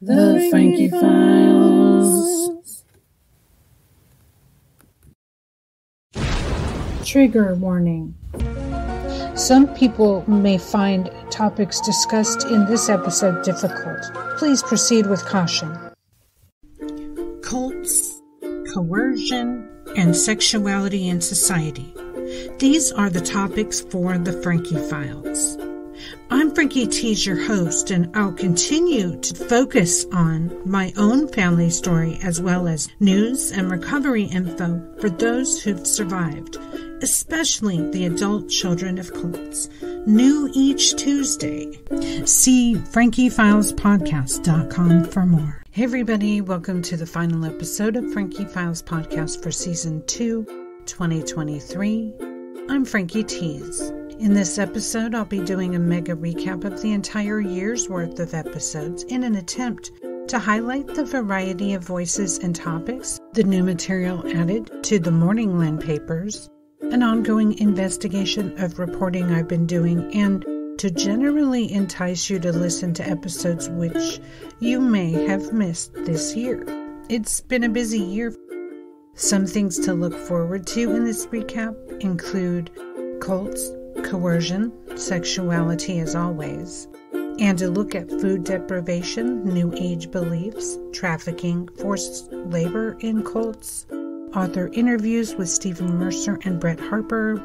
The Frankie Files. Trigger warning. Some people may find topics discussed in this episode difficult. Please proceed with caution. Cults, coercion, and sexuality in society. These are the topics for the Frankie Files. I'm Frankie Tees, your host, and I'll continue to focus on my own family story as well as news and recovery info for those who've survived, especially the adult children of cults. New each Tuesday. See FrankieFilesPodcast.com for more. Hey everybody, welcome to the final episode of Frankie Files Podcast for Season 2, 2023. I'm Frankie Tees. In this episode, I'll be doing a mega recap of the entire year's worth of episodes in an attempt to highlight the variety of voices and topics, the new material added to the Morningland papers, an ongoing investigation of reporting I've been doing, and to generally entice you to listen to episodes which you may have missed this year. It's been a busy year. Some things to look forward to in this recap include cults, coercion, sexuality as always, and a look at food deprivation, new age beliefs, trafficking, forced labor in cults, author interviews with Stephen Mercer and Brett Harper,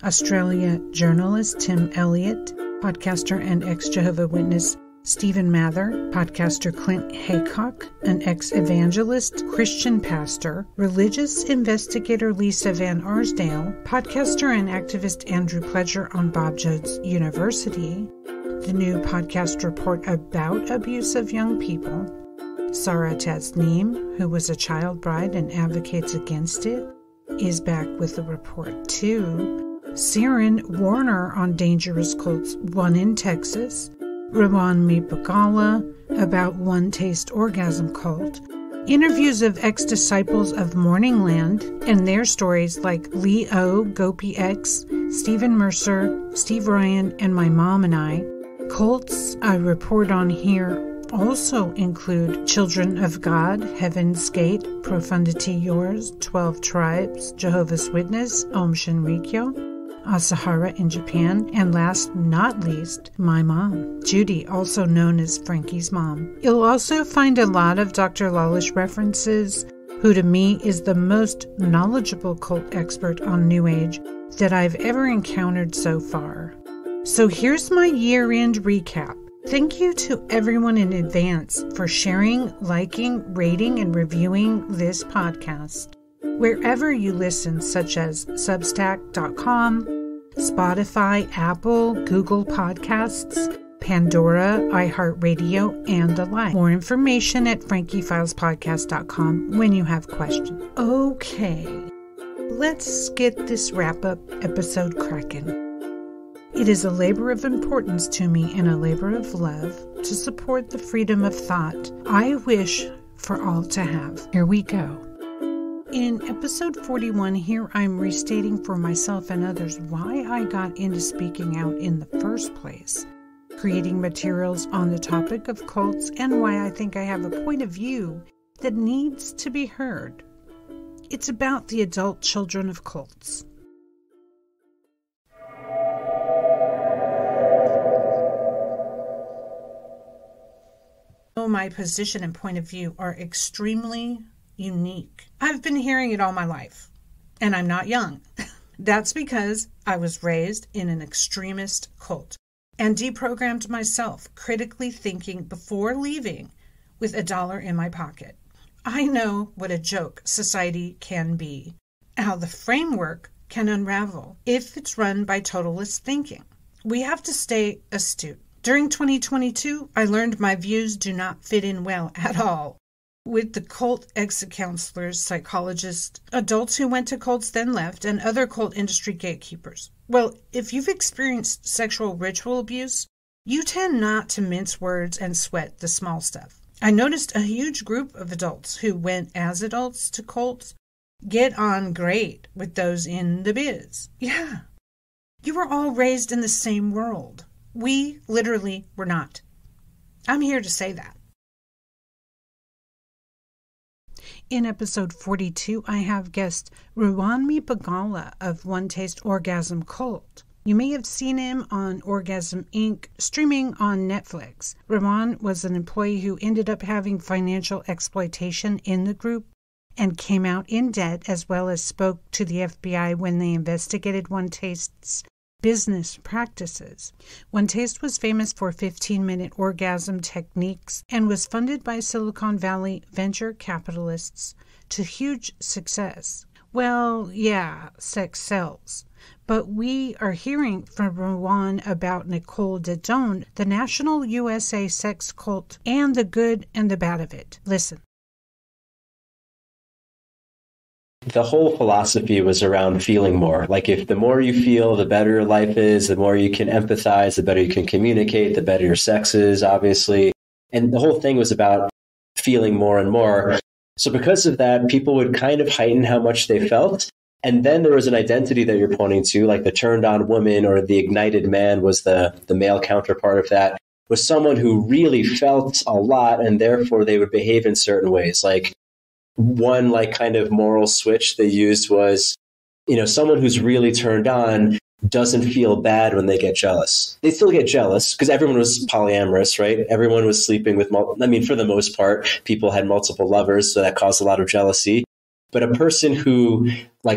Australia journalist Tim Elliott, podcaster and ex-Jehovah's Witness Stephen Mather, podcaster Clint Haycock, an ex-evangelist, Christian pastor, religious investigator Lisa Van Arsdale, podcaster and activist Andrew Pledger on Bob Jones University, the new podcast report about abuse of young people, Sarah Tasneem, who was a child bride and advocates against it, is back with the report too, Siren Warner on dangerous cults, one in Texas, Rawan Mibagala about One Taste Orgasm Cult, interviews of ex-disciples of Morningland and their stories like Lee O, Gopi X, Stephen Mercer, Steve Ryan, and my mom and I. Cults I report on here also include Children of God, Heaven's Gate, Profundity Yours, 12 Tribes, Jehovah's Witness, Om Shinrikyo, Asahara in Japan, and last not least, my mom, Judy, also known as Frankie's mom. You'll also find a lot of Dr. Lawlish references, who to me is the most knowledgeable cult expert on New Age that I've ever encountered so far. So here's my year-end recap. Thank you to everyone in advance for sharing, liking, rating, and reviewing this podcast wherever you listen, such as Substack.com, Spotify, Apple, Google Podcasts, Pandora, iHeartRadio, and the like. More information at FrankieFilesPodcast.com when you have questions. Okay, let's get this wrap-up episode cracking. It is a labor of importance to me and a labor of love to support the freedom of thought I wish for all to have. Here we go. In episode 41, here I'm restating for myself and others why I got into speaking out in the first place, creating materials on the topic of cults, and why I think I have a point of view that needs to be heard. It's about the adult children of cults. My position and point of view are extremely unique. I've been hearing it all my life, and I'm not young. That's because I was raised in an extremist cult and deprogrammed myself, critically thinking before leaving with $1 in my pocket. I know what a joke society can be, how the framework can unravel if it's run by totalist thinking. We have to stay astute. During 2022, I learned my views do not fit in well at all with the cult exit counselors, psychologists, adults who went to cults then left, and other cult industry gatekeepers. Well, if you've experienced sexual ritual abuse, you tend not to mince words and sweat the small stuff. I noticed a huge group of adults who went as adults to cults get on great with those in the biz. Yeah, you were all raised in the same world. We literally were not. I'm here to say that. In episode 42, I have guest Ruanmi Bagala of One Taste Orgasm Cult. You may have seen him on Orgasm Inc. streaming on Netflix. Ruan was an employee who ended up having financial exploitation in the group and came out in debt, as well as spoke to the FBI when they investigated One Taste's business practices. One Taste was famous for 15-minute orgasm techniques and was funded by Silicon Valley venture capitalists to huge success. Well, yeah, sex sells. But we are hearing from Ruan about Nicole Dedone, the National USA sex cult, and the good and the bad of it. Listen. The whole philosophy was around feeling more. Like, if the more you feel, the better your life is, the more you can empathize, the better you can communicate, the better your sex is, obviously. And the whole thing was about feeling more and more. So because of that, people would kind of heighten how much they felt. And then there was an identity that you're pointing to, like the turned on woman or the ignited man was the male counterpart of that, was someone who really felt a lot, and therefore they would behave in certain ways. Like, one kind of moral switch they used was, someone who's really turned on doesn't feel bad when they get jealous. They still get jealous because everyone was polyamorous, right? Everyone was sleeping with, for the most part, people had multiple lovers, so that caused a lot of jealousy. But a person who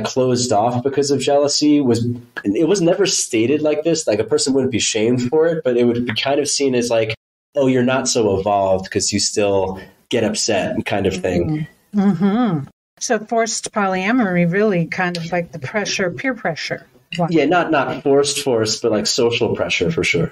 closed off because of jealousy it was never stated like this. Like, a person wouldn't be shamed for it, but it would be kind of seen as oh, you're not so evolved because you still get upset and kind of thing. Mm-hmm. So forced polyamory, really kind of like the pressure, peer pressure. What? Yeah, not forced, but social pressure for sure.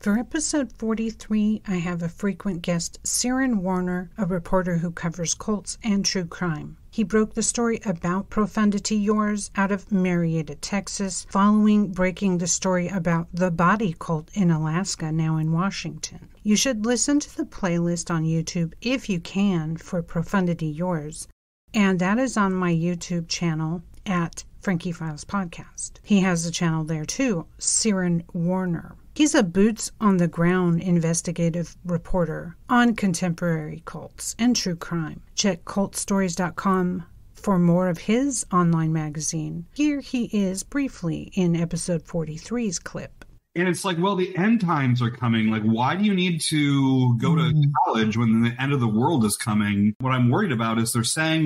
For episode 43, I have a frequent guest, Siren Warner, a reporter who covers cults and true crime. He broke the story about Profundity Yours out of Marietta, Texas, following breaking the story about the body cult in Alaska, now in Washington. You should listen to the playlist on YouTube if you can for Profundity Yours, and that is on my YouTube channel at Frankie Files Podcast. He has a channel there too, Siren Warner. He's a boots-on-the-ground investigative reporter on contemporary cults and true crime. Check cultstories.com for more of his online magazine. Here he is briefly in episode 43's clip. And it's well, the end times are coming. Why do you need to go to college when the end of the world is coming? What I'm worried about is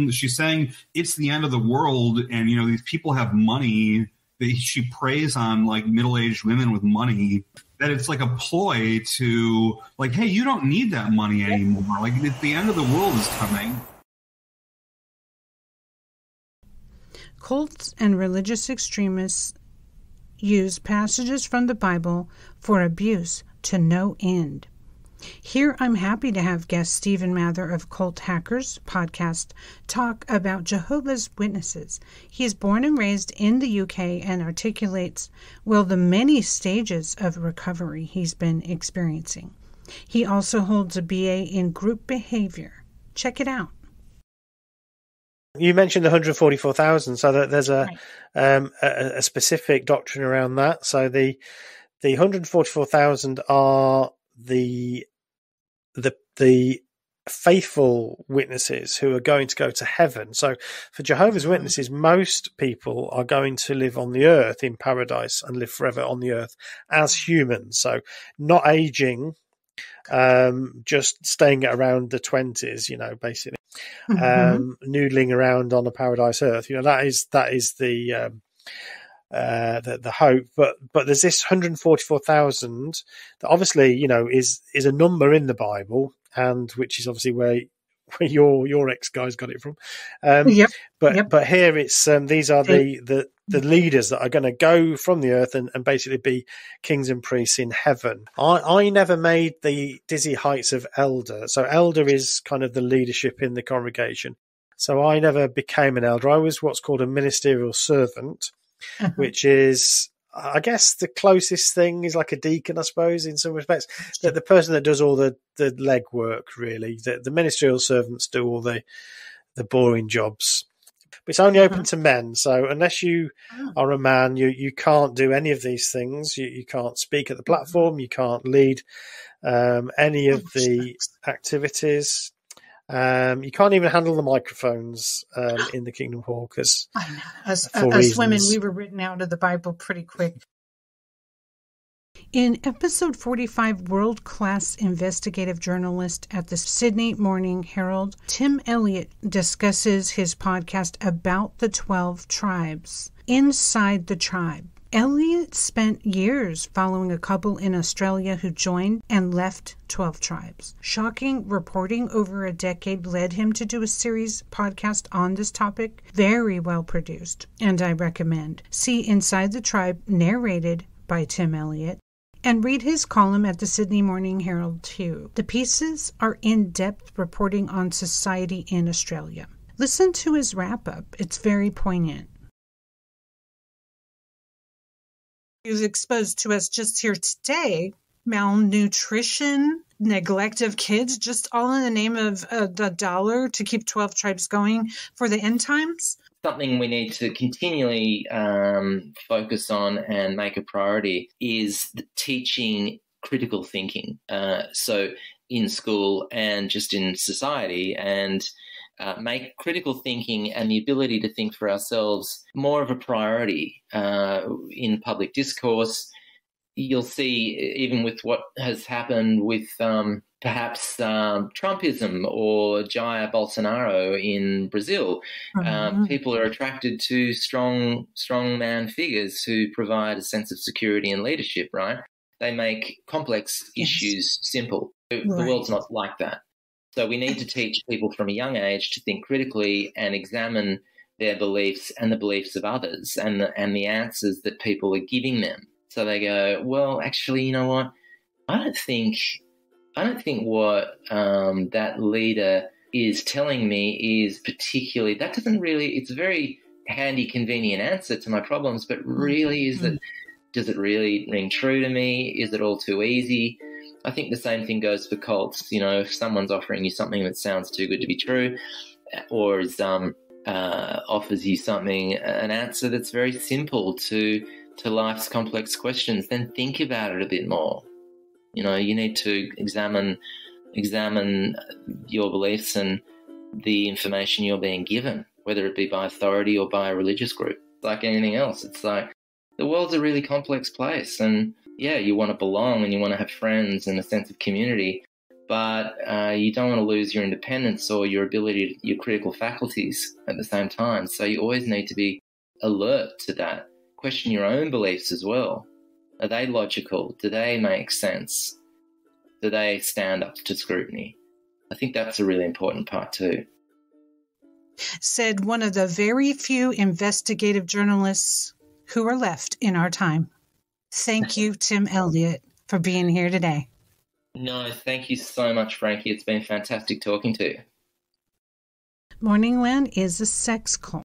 she's saying it's the end of the world, and, these people have money. She preys on middle-aged women with money, that it's a ploy to hey, you don't need that money anymore. The end of the world is coming. Cults and religious extremists use passages from the Bible for abuse to no end. Here I'm happy to have guest Stephen Mather of Cult Hackers podcast talk about Jehovah's Witnesses. He is born and raised in the UK and articulates, the many stages of recovery he's been experiencing. He also holds a BA in group behavior. Check it out. You mentioned the 144,000, so that there's a specific doctrine around that. So the 144,000 are the faithful witnesses who are going to go to heaven. So for Jehovah's Witnesses, most people are going to live on the earth in paradise and live forever on the earth as humans. So not aging, just staying at around the 20s, basically, noodling around on a paradise earth. That is the hope, but there's this 144,000 that obviously is a number in the Bible, and which is obviously where your ex guys got it from. But here it's these are the leaders that are going to go from the earth and basically be kings and priests in heaven. I never made the dizzy heights of elder. So elder is kind of the leadership in the congregation. So I never became an elder. I was what's called a ministerial servant, which is, I guess, the closest thing is like a deacon, I suppose, in some respects. The person that does all the leg work, really. The ministerial servants do all the boring jobs. But it's only open to men. So unless you are a man, you can't do any of these things. You can't speak at the platform. You can't lead any of the activities. You can't even handle the microphones in the Kingdom Hall because I know. Us women, we were written out of the Bible pretty quick. In episode 45, world-class investigative journalist at the Sydney Morning Herald, Tim Elliott discusses his podcast about the 12 tribes. Inside the Tribe. Elliott spent years following a couple in Australia who joined and left 12 tribes. Shocking reporting over a decade led him to do a series podcast on this topic. Very well produced, and I recommend. See Inside the Tribe, narrated by Tim Elliott, and read his column at the Sydney Morning Herald too. The pieces are in-depth reporting on society in Australia. Listen to his wrap-up. It's very poignant. He was exposed to us just here today. Malnutrition, neglect of kids, just all in the name of the dollar to keep 12 tribes going for the end times. Something we need to continually focus on and make a priority is teaching critical thinking. So in school and just in society, and make critical thinking and the ability to think for ourselves more of a priority in public discourse. You'll see, even with what has happened with perhaps Trumpism or Jair Bolsonaro in Brazil, people are attracted to strong man figures who provide a sense of security and leadership, right? They make complex issues simple. The world's not like that. So we need to teach people from a young age to think critically and examine their beliefs and the beliefs of others and the answers that people are giving them. So they go, well, actually, you know what? I don't think what that leader is telling me is particularly, that doesn't really, it's a very handy, convenient answer to my problems, but really does it really ring true to me? Is it all too easy? I think the same thing goes for cults. You know, if someone's offering you something that sounds too good to be true, or offers you something, an answer that's very simple to life's complex questions, then think about it a bit more. You know, you need to examine your beliefs and the information you're being given, whether it be by authority or by a religious group. Like anything else, it's like the world's a really complex place, and yeah, you want to belong and you want to have friends and a sense of community, but you don't want to lose your independence or your ability, your critical faculties at the same time. So you always need to be alert to that. Question your own beliefs as well. Are they logical? Do they make sense? Do they stand up to scrutiny? I think that's a really important part too. Said one of the very few investigative journalists who are left in our time. Thank you, Tim Elliott, for being here today. No, thank you so much, Frankie. It's been fantastic talking to you. Morningland is a sex cult.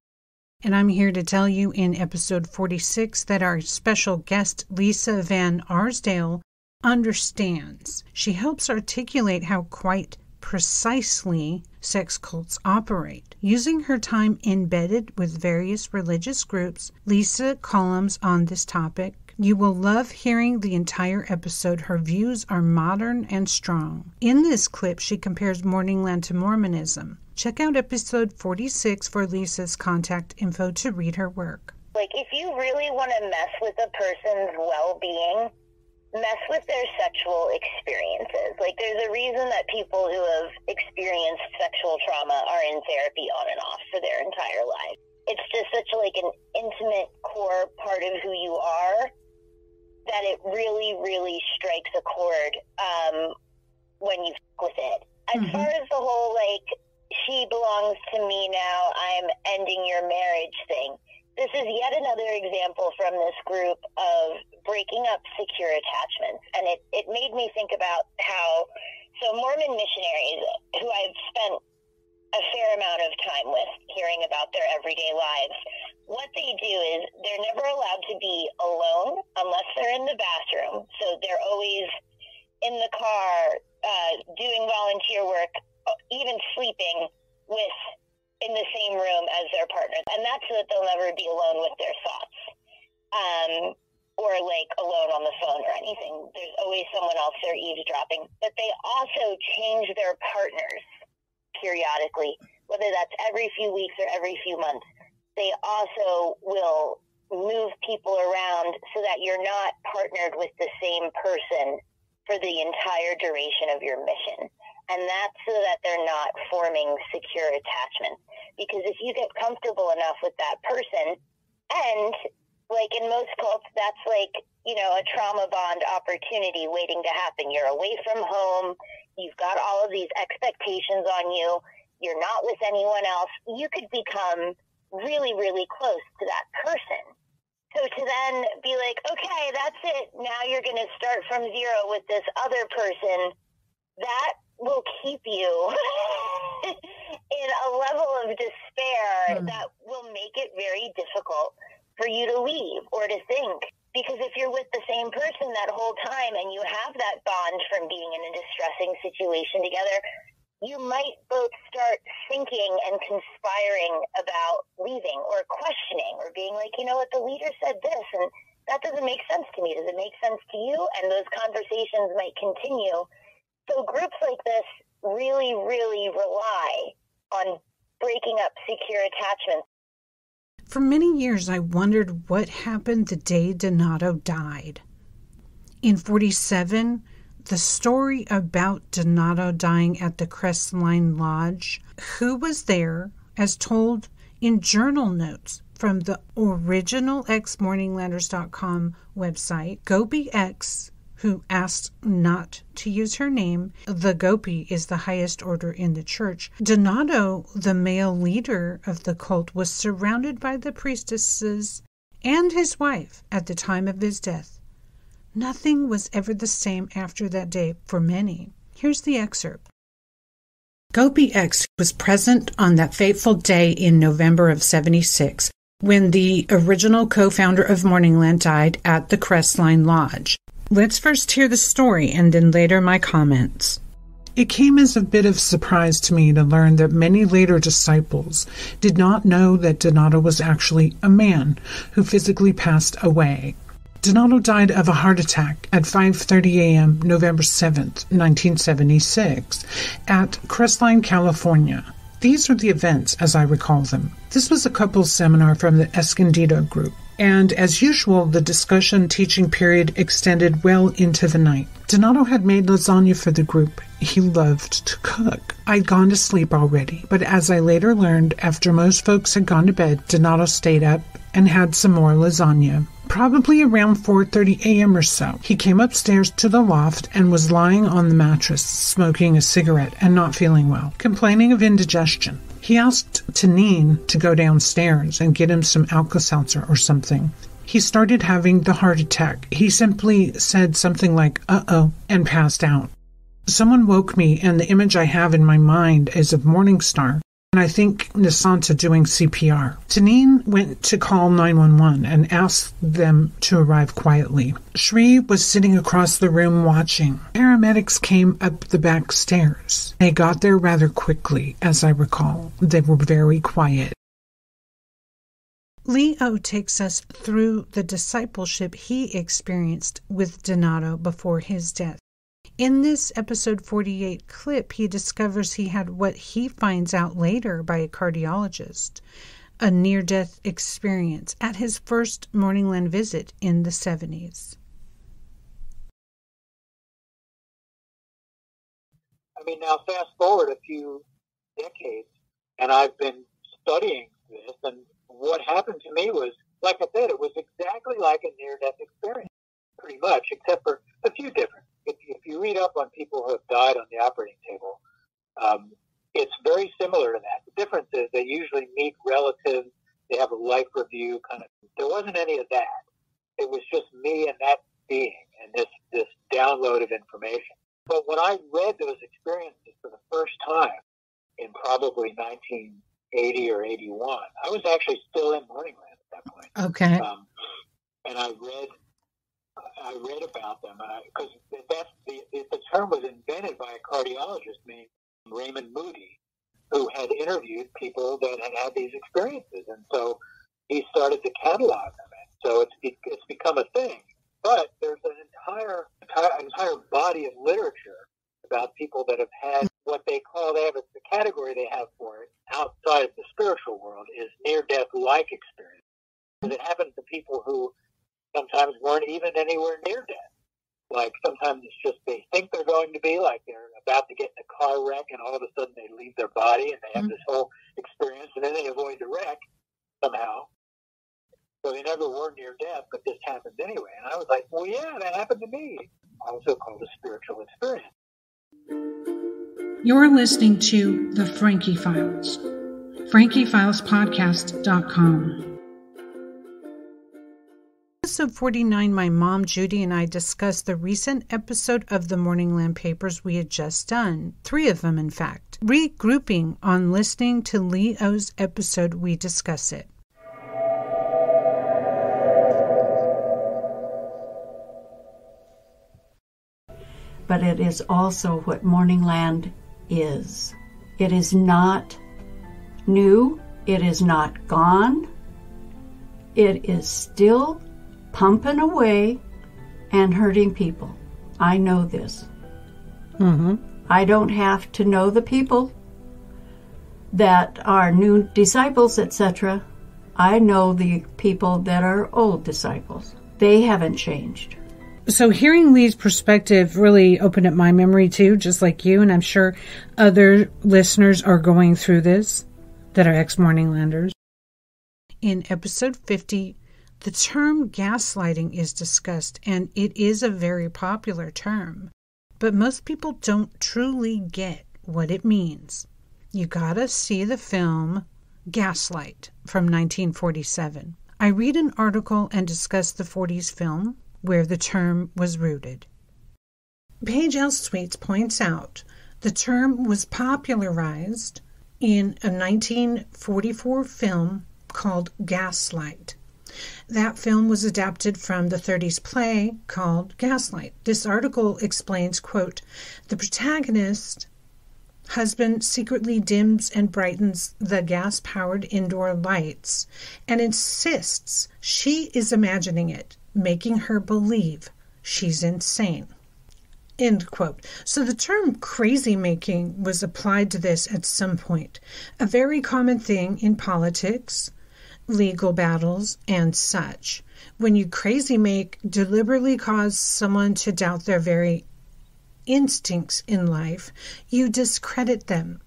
And I'm here to tell you in episode 46 that our special guest, Lisa Van Arsdale, understands. She helps articulate how quite precisely sex cults operate. Using her time embedded with various religious groups, Lisa columns on this topic. You will love hearing the entire episode. Her views are modern and strong. In this clip, she compares Morningland to Mormonism. Check out episode 46 for Lisa's contact info to read her work. Like, if you really want to mess with a person's well-being, mess with their sexual experiences. Like, there's a reason that people who have experienced sexual trauma are in therapy on and off for their entire life. It's just such like an intimate core part of who you are that it really, really strikes a chord when you fuck with it. As far as the whole, like, she belongs to me now, I'm ending your marriage thing, this is yet another example from this group of breaking up secure attachments. And it made me think about how, so Mormon missionaries, who I've spent a fair amount of time with hearing about their everyday lives, what they do is they're never allowed to be alone unless they're in the bathroom. So they're always in the car, doing volunteer work, even sleeping in the same room as their partner. And that's so that they'll never be alone with their thoughts, or like alone on the phone or anything. There's always someone else there eavesdropping. But they also change their partners periodically, whether that's every few weeks or every few months. They also will move people around so that you're not partnered with the same person for the entire duration of your mission. And that's so that they're not forming secure attachments. Because if you get comfortable enough with that person, and like in most cults, that's like, a trauma bond opportunity waiting to happen. You're away from home. You've got all of these expectations on you. You're not with anyone else. You could become really, really close to that person. So to then be like, okay, that's it. Now you're going to start from zero with this other person. That will keep you in a level of despair that will make it very difficult for you to leave or to think. Because if you're with the same person that whole time and you have that bond from being in a distressing situation together, you might both start thinking and conspiring about leaving or questioning or being like, the leader said this and that doesn't make sense to me. Does it make sense to you? And those conversations might continue. So groups like this really, really rely on breaking up secure attachments. For many years, I wondered what happened the day Donato died. In 1947, the story about Donato dying at the Crestline Lodge, who was there, as told in journal notes from the original xmorninglanders.com website, Gopi X, who asked not to use her name. The Gopi is the highest order in the church. Donato, the male leader of the cult, was surrounded by the priestesses and his wife at the time of his death. Nothing was ever the same after that day for many. Here's the excerpt. Gopi X was present on that fateful day in November of 1976 when the original co-founder of Morningland died at the Crestline Lodge. Let's first hear the story and then later my comments. It came as a bit of surprise to me to learn that many later disciples did not know that Donato was actually a man who physically passed away. Donato died of a heart attack at 5:30 a.m. November 7th, 1976, at Crestline, California. These are the events as I recall them. This was a couples seminar from the Escondido group. And as usual, the discussion teaching period extended well into the night. Donato had made lasagna for the group. He loved to cook. I'd gone to sleep already, but as I later learned, after most folks had gone to bed, Donato stayed up and had some more lasagna. Probably around 4:30 a.m. or so, he came upstairs to the loft and was lying on the mattress, smoking a cigarette and not feeling well, complaining of indigestion. He asked Tanine to go downstairs and get him some Alka-Seltzer or something. He started having the heart attack. He simply said something like, uh-oh, and passed out. Someone woke me, and the image I have in my mind is of Morningstar, and I think Nisanta doing CPR. Tanine went to call 911 and asked them to arrive quietly. Shri was sitting across the room watching. Paramedics came up the back stairs. They got there rather quickly, as I recall. They were very quiet. Leo takes us through the discipleship he experienced with Donato before his death. In this episode 48 clip, he discovers he had what he finds out later by a cardiologist, a near-death experience at his first Morningland visit in the 70s. I mean, now fast forward a few decades, and I've been studying this, and what happened to me was, like I said, it was exactly like a near-death experience, pretty much, except for a few differences. If you read up on people who have died on the operating table, it's very similar to that. The difference is they usually meet relatives, they have a life review kind of. There wasn't any of that. It was just me and that being and this download of information. But when I read those experiences for the first time in probably 1980 or 81, I was actually still in Morningland at that point. Okay. And I read about them because the term was invented by a cardiologist named Raymond Moody, who had interviewed people that had had these experiences, and so he started to catalog them. And so it's become a thing. But there's an entire body of literature about people that have had what they call, they have a category they death-like experience. Because it happens to people who sometimes weren't even anywhere near death. Like sometimes it's just they think they're going to be, like they're about to get in a car wreck and all of a sudden they leave their body and they have this whole experience and then they avoid the wreck somehow. So they never were near death, but this happened anyway. And I was like, well, yeah, that happened to me. Also called a spiritual experience. You're listening to The Frankie Files. FrankieFilesPodcast.com. Episode 49, my mom, Judy, and I discussed the recent episode of the Morning Land Papers we had just done. 3 of them, in fact. Regrouping on listening to Leo's episode, we discuss it. But it is also what Morning Land is. It is not new. It is not gone. It is still pumping away and hurting people. I know this. I don't have to know the people that are new disciples, etc. I know the people that are old disciples. They haven't changed. So hearing Lee's perspective really opened up my memory too, just like you, and I'm sure other listeners are going through this that are ex-Morning Landers. In episode 50, the term gaslighting is discussed, and it is a very popular term. But most people don't truly get what it means. You gotta see the film Gaslight from 1947. I read an article and discuss the 40s film where the term was rooted. Paige L. Sweets points out the term was popularized in a 1944 film called Gaslight. That film was adapted from the 30s play called Gaslight. This article explains, quote, the protagonist husband secretly dims and brightens the gas-powered indoor lights and insists she is imagining it, making her believe she's insane. End quote. So the term crazy making was applied to this at some point, a very common thing in politics, legal battles, and such. When you crazy make, deliberately cause someone to doubt their very instincts in life, you discredit them.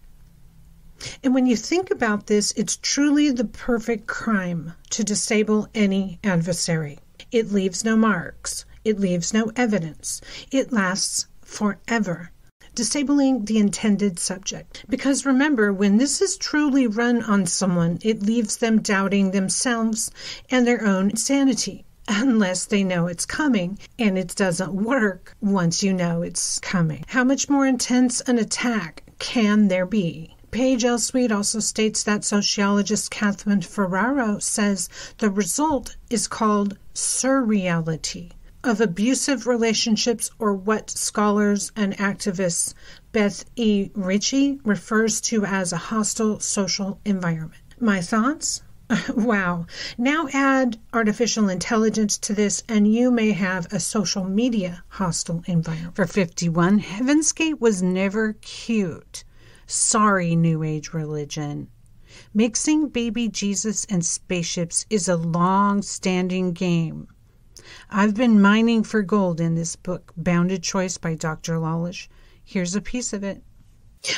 And when you think about this, it's truly the perfect crime to disable any adversary. It leaves no marks. It leaves no evidence. It lasts forever. Disabling the intended subject. Because remember, when this is truly run on someone, it leaves them doubting themselves and their own sanity, unless they know it's coming, and it doesn't work once you know it's coming. How much more intense an attack can there be? Paige L. Sweet also states that sociologist Catherine Ferraro says the result is called surreality of abusive relationships, or what scholars and activists Beth E. Ritchie refers to as a hostile social environment. My thoughts? Wow. Now add artificial intelligence to this and you may have a social media hostile environment. For 51, Heaven's Gate was never cute. Sorry, New Age religion. Mixing baby Jesus and spaceships is a long-standing game. I've been mining for gold in this book, Bounded Choice by Dr. Lawlish. Here's a piece of it.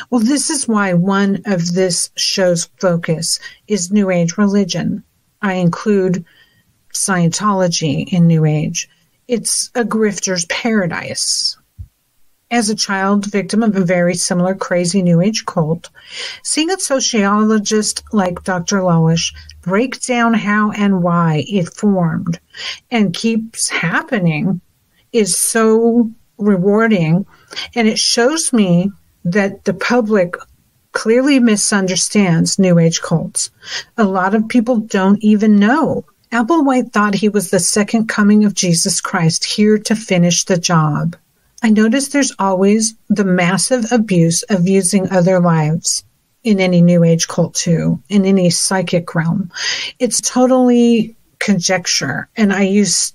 Well, this is why one of this show's focus is New Age religion. I include Scientology in New Age. It's a grifter's paradise. As a child victim of a very similar crazy New Age cult, seeing a sociologist like Dr. Lawlish break down how and why it formed and keeps happening is so rewarding, and it shows me that the public clearly misunderstands New Age cults. A lot of people don't even know. Applewhite thought he was the second coming of Jesus Christ, here to finish the job. I notice there's always the massive abuse of using other lives in any New Age cult too, in any psychic realm. It's totally conjecture, and I used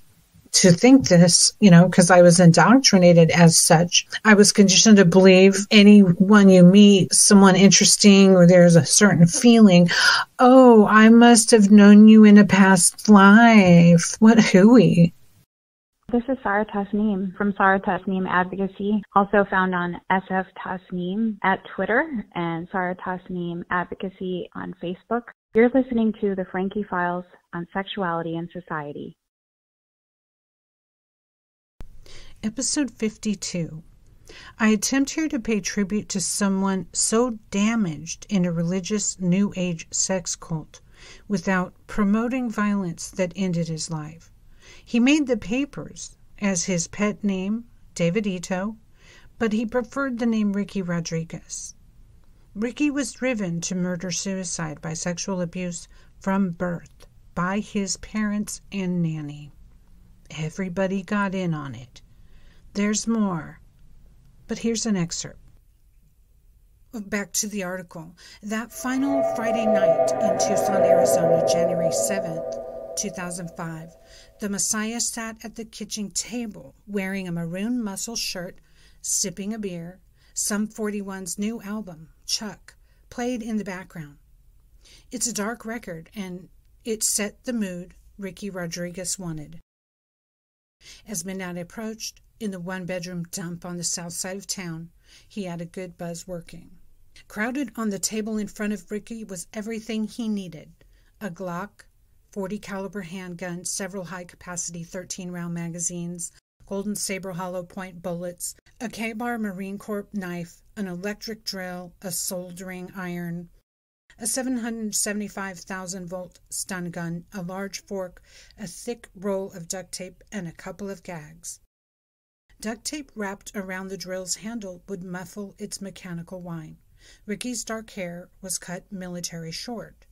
to think this, because I was indoctrinated as such. I was conditioned to believe anyone you meet, someone interesting, or there's a certain feeling, oh, I must have known you in a past life. What hooey. This is Sarah Tasneem from Sarah Tasneem Advocacy, also found on SF Tasneem at Twitter and Sarah Tasneem Advocacy on Facebook. You're listening to the Frankie Files on Sexuality and Society. Episode 52. I attempt here to pay tribute to someone so damaged in a religious New Age sex cult without promoting violence that ended his life. He made the papers as his pet name, David Ito, but he preferred the name Ricky Rodriguez. Ricky was driven to murder-suicide by sexual abuse from birth by his parents and nanny. Everybody got in on it. There's more, but here's an excerpt. Back to the article. That final Friday night in Tucson, Arizona, January 7th, 2005, the Messiah sat at the kitchen table wearing a maroon muscle shirt, sipping a beer. Sum 41's new album, Chuck, played in the background. It's a dark record, and it set the mood Ricky Rodriguez wanted. As midnight approached, in the one-bedroom dump on the south side of town, he had a good buzz working. Crowded on the table in front of Ricky was everything he needed: a Glock, .40 caliber handgun, several high-capacity 13-round magazines, Golden Sabre hollow point bullets, a K-bar Marine Corps knife, an electric drill, a soldering iron, a 775,000-volt stun gun, a large fork, a thick roll of duct tape, and a couple of gags. Duct tape wrapped around the drill's handle would muffle its mechanical whine. Ricky's dark hair was cut military short.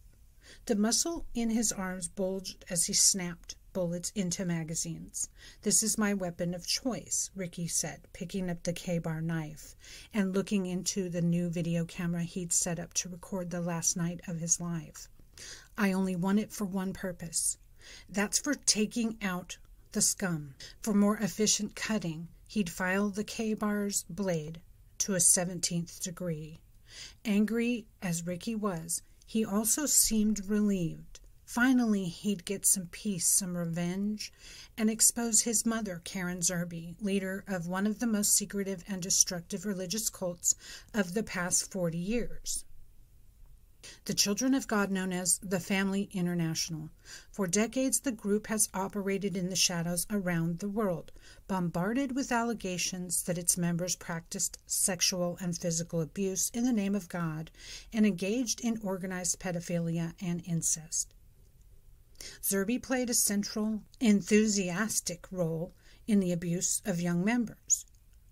The muscle in his arms bulged as he snapped bullets into magazines. "This is my weapon of choice," Ricky said, picking up the K-bar knife and looking into the new video camera he'd set up to record the last night of his life. "I only want it for one purpose. That's for taking out the scum. For more efficient cutting, he'd file the K-bar's blade to a 17th degree. Angry as Ricky was, he also seemed relieved. Finally, he'd get some peace, some revenge, and expose his mother, Karen Zerbe, leader of one of the most secretive and destructive religious cults of the past 40 years. The Children of God, known as the Family International. For decades, the group has operated in the shadows around the world, bombarded with allegations that its members practiced sexual and physical abuse in the name of God and engaged in organized pedophilia and incest. Zerbe played a central, enthusiastic role in the abuse of young members,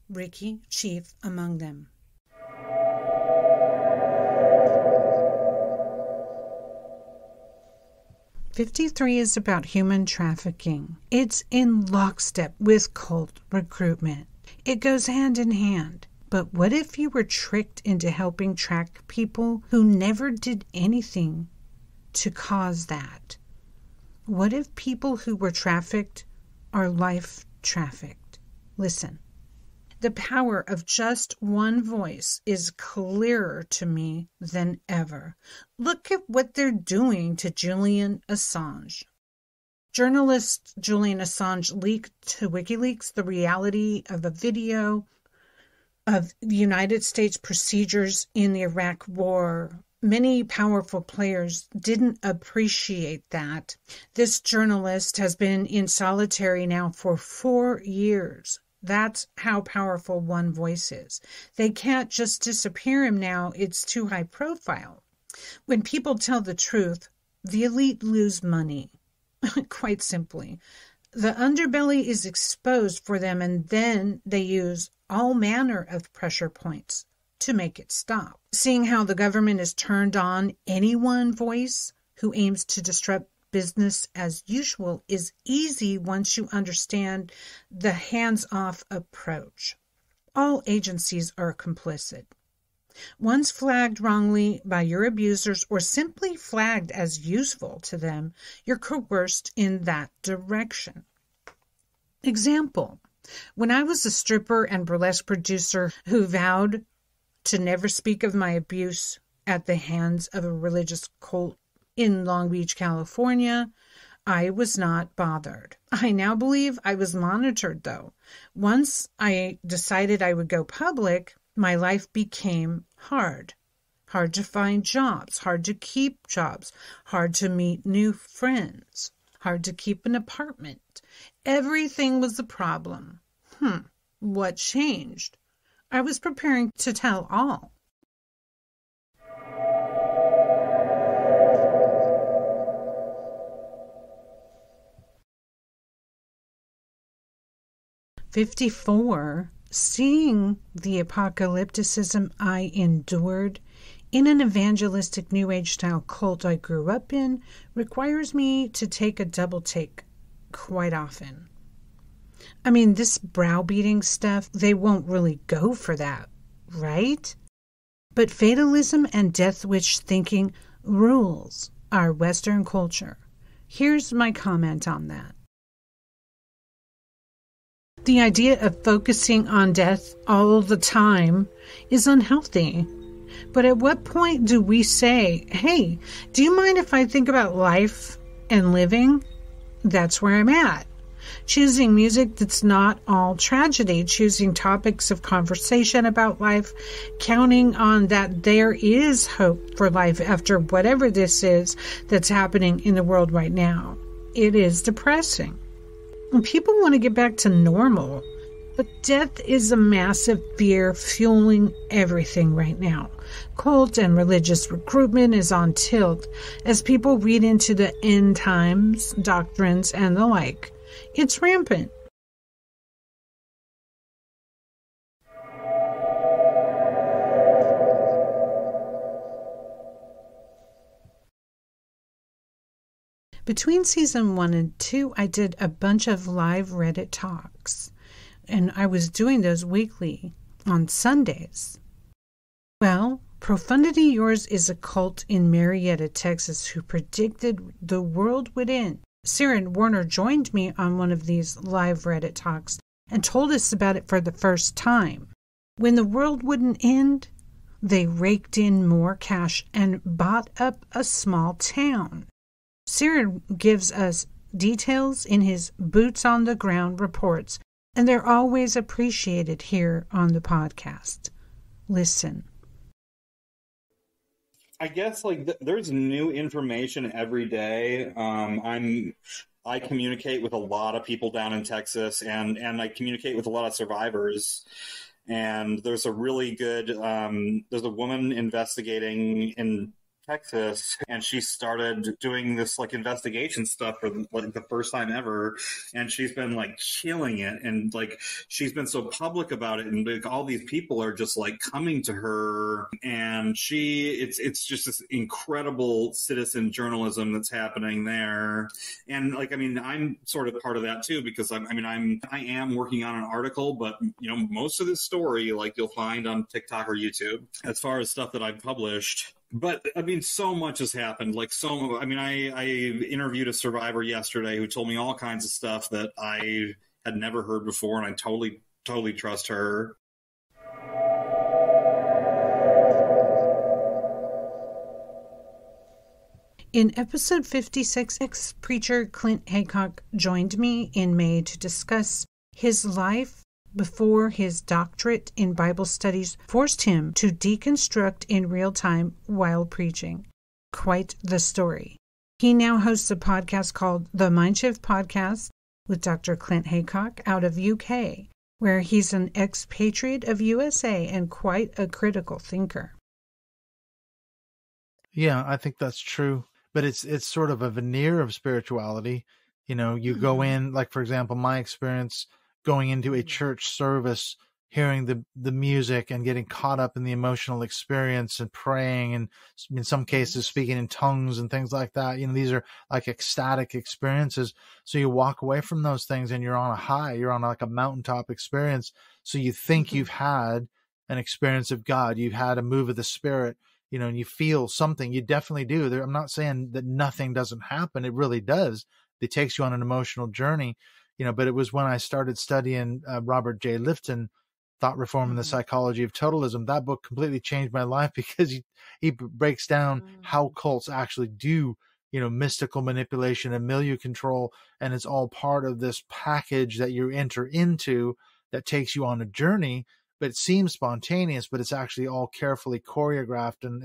Ricky chief among them. "53 is about human trafficking. It's in lockstep with cult recruitment. It goes hand in hand. But what if you were tricked into helping track people who never did anything to cause that? What if people who were trafficked are life trafficked? Listen. The power of just one voice is clearer to me than ever. Look at what they're doing to Julian Assange." Journalist Julian Assange leaked to WikiLeaks the reality of a video of the United States procedures in the Iraq War. Many powerful players didn't appreciate that. This journalist has been in solitary now for 4 years. That's how powerful one voice is. They can't just disappear him now. It's too high profile. When people tell the truth, the elite lose money. Quite simply. The underbelly is exposed for them, and then they use all manner of pressure points to make it stop. Seeing how the government has turned on any one voice who aims to disrupt business as usual is easy once you understand the hands-off approach. All agencies are complicit. Once flagged wrongly by your abusers or simply flagged as useful to them, you're coerced in that direction. Example, when I was a stripper and burlesque producer who vowed to never speak of my abuse at the hands of a religious cult in Long Beach, California, I was not bothered. I now believe I was monitored, though. Once I decided I would go public, my life became hard. Hard to find jobs, hard to keep jobs, hard to meet new friends, hard to keep an apartment. Everything was a problem. What changed? I was preparing to tell all. "54. Seeing the apocalypticism I endured in an evangelistic New Age-style cult I grew up in requires me to take a double take quite often. I mean, this browbeating stuff, they won't really go for that, right? But fatalism and death wish thinking rules our Western culture. Here's my comment on that. The idea of focusing on death all the time is unhealthy. But at what point do we say, hey, do you mind if I think about life and living? That's where I'm at. Choosing music that's not all tragedy, choosing topics of conversation about life, counting on that there is hope for life after whatever this is that's happening in the world right now. It is depressing. And people want to get back to normal, but death is a massive fear fueling everything right now. Cult and religious recruitment is on tilt as people read into the end times, doctrines, and the like. It's rampant. Between season 1 and 2, I did a bunch of live Reddit talks, and I was doing those weekly on Sundays. Well, Profundity Yours is a cult in Marietta, Texas, who predicted the world would end. Sarah Warner joined me on one of these live Reddit talks and told us about it for the first time. When the world wouldn't end, they raked in more cash and bought up a small town. Sarah gives us details in his boots-on-the-ground reports, and they're always appreciated here on the podcast. Listen. I guess there's new information every day. I communicate with a lot of people down in Texas, and I communicate with a lot of survivors. And there's a really good there's a woman investigating in Texas, and she started doing this investigation stuff for the first time ever, and she's been killing it, and she's been so public about it, and all these people are just coming to her, and it's just this incredible citizen journalism that's happening there. And I'm sort of part of that too, because I am working on an article, but most of this story you'll find on TikTok or YouTube as far as stuff that I've published. But so much has happened. I interviewed a survivor yesterday who told me all kinds of stuff that I had never heard before, and I totally trust her. In episode 56, ex-preacher Clint Haycock joined me in May to discuss his life before his doctorate in Bible studies forced him to deconstruct in real time while preaching. Quite the story. He now hosts a podcast called The Mindshift Podcast with Dr. Clint Haycock out of UK, where he's an expatriate of USA and quite a critical thinker. Yeah, I think that's true. But it's sort of a veneer of spirituality. You go in, for example, my experience going into a church service, hearing the music and getting caught up in the emotional experience and praying, and in some cases speaking in tongues and things like that. These are ecstatic experiences. So you walk away from those things and you're on a high, you're on a mountaintop experience. So you think you've had an experience of God, you've had a move of the Spirit, and you feel something. You definitely do. I'm not saying that nothing doesn't happen. It really does. It takes you on an emotional journey. but it was when I started studying Robert J. Lifton, Thought Reform and the Psychology of Totalism. That book completely changed my life because he breaks down how cults actually do, mystical manipulation and milieu control. And it's all part of this package that you enter into that takes you on a journey, but it seems spontaneous, but it's actually all carefully choreographed. And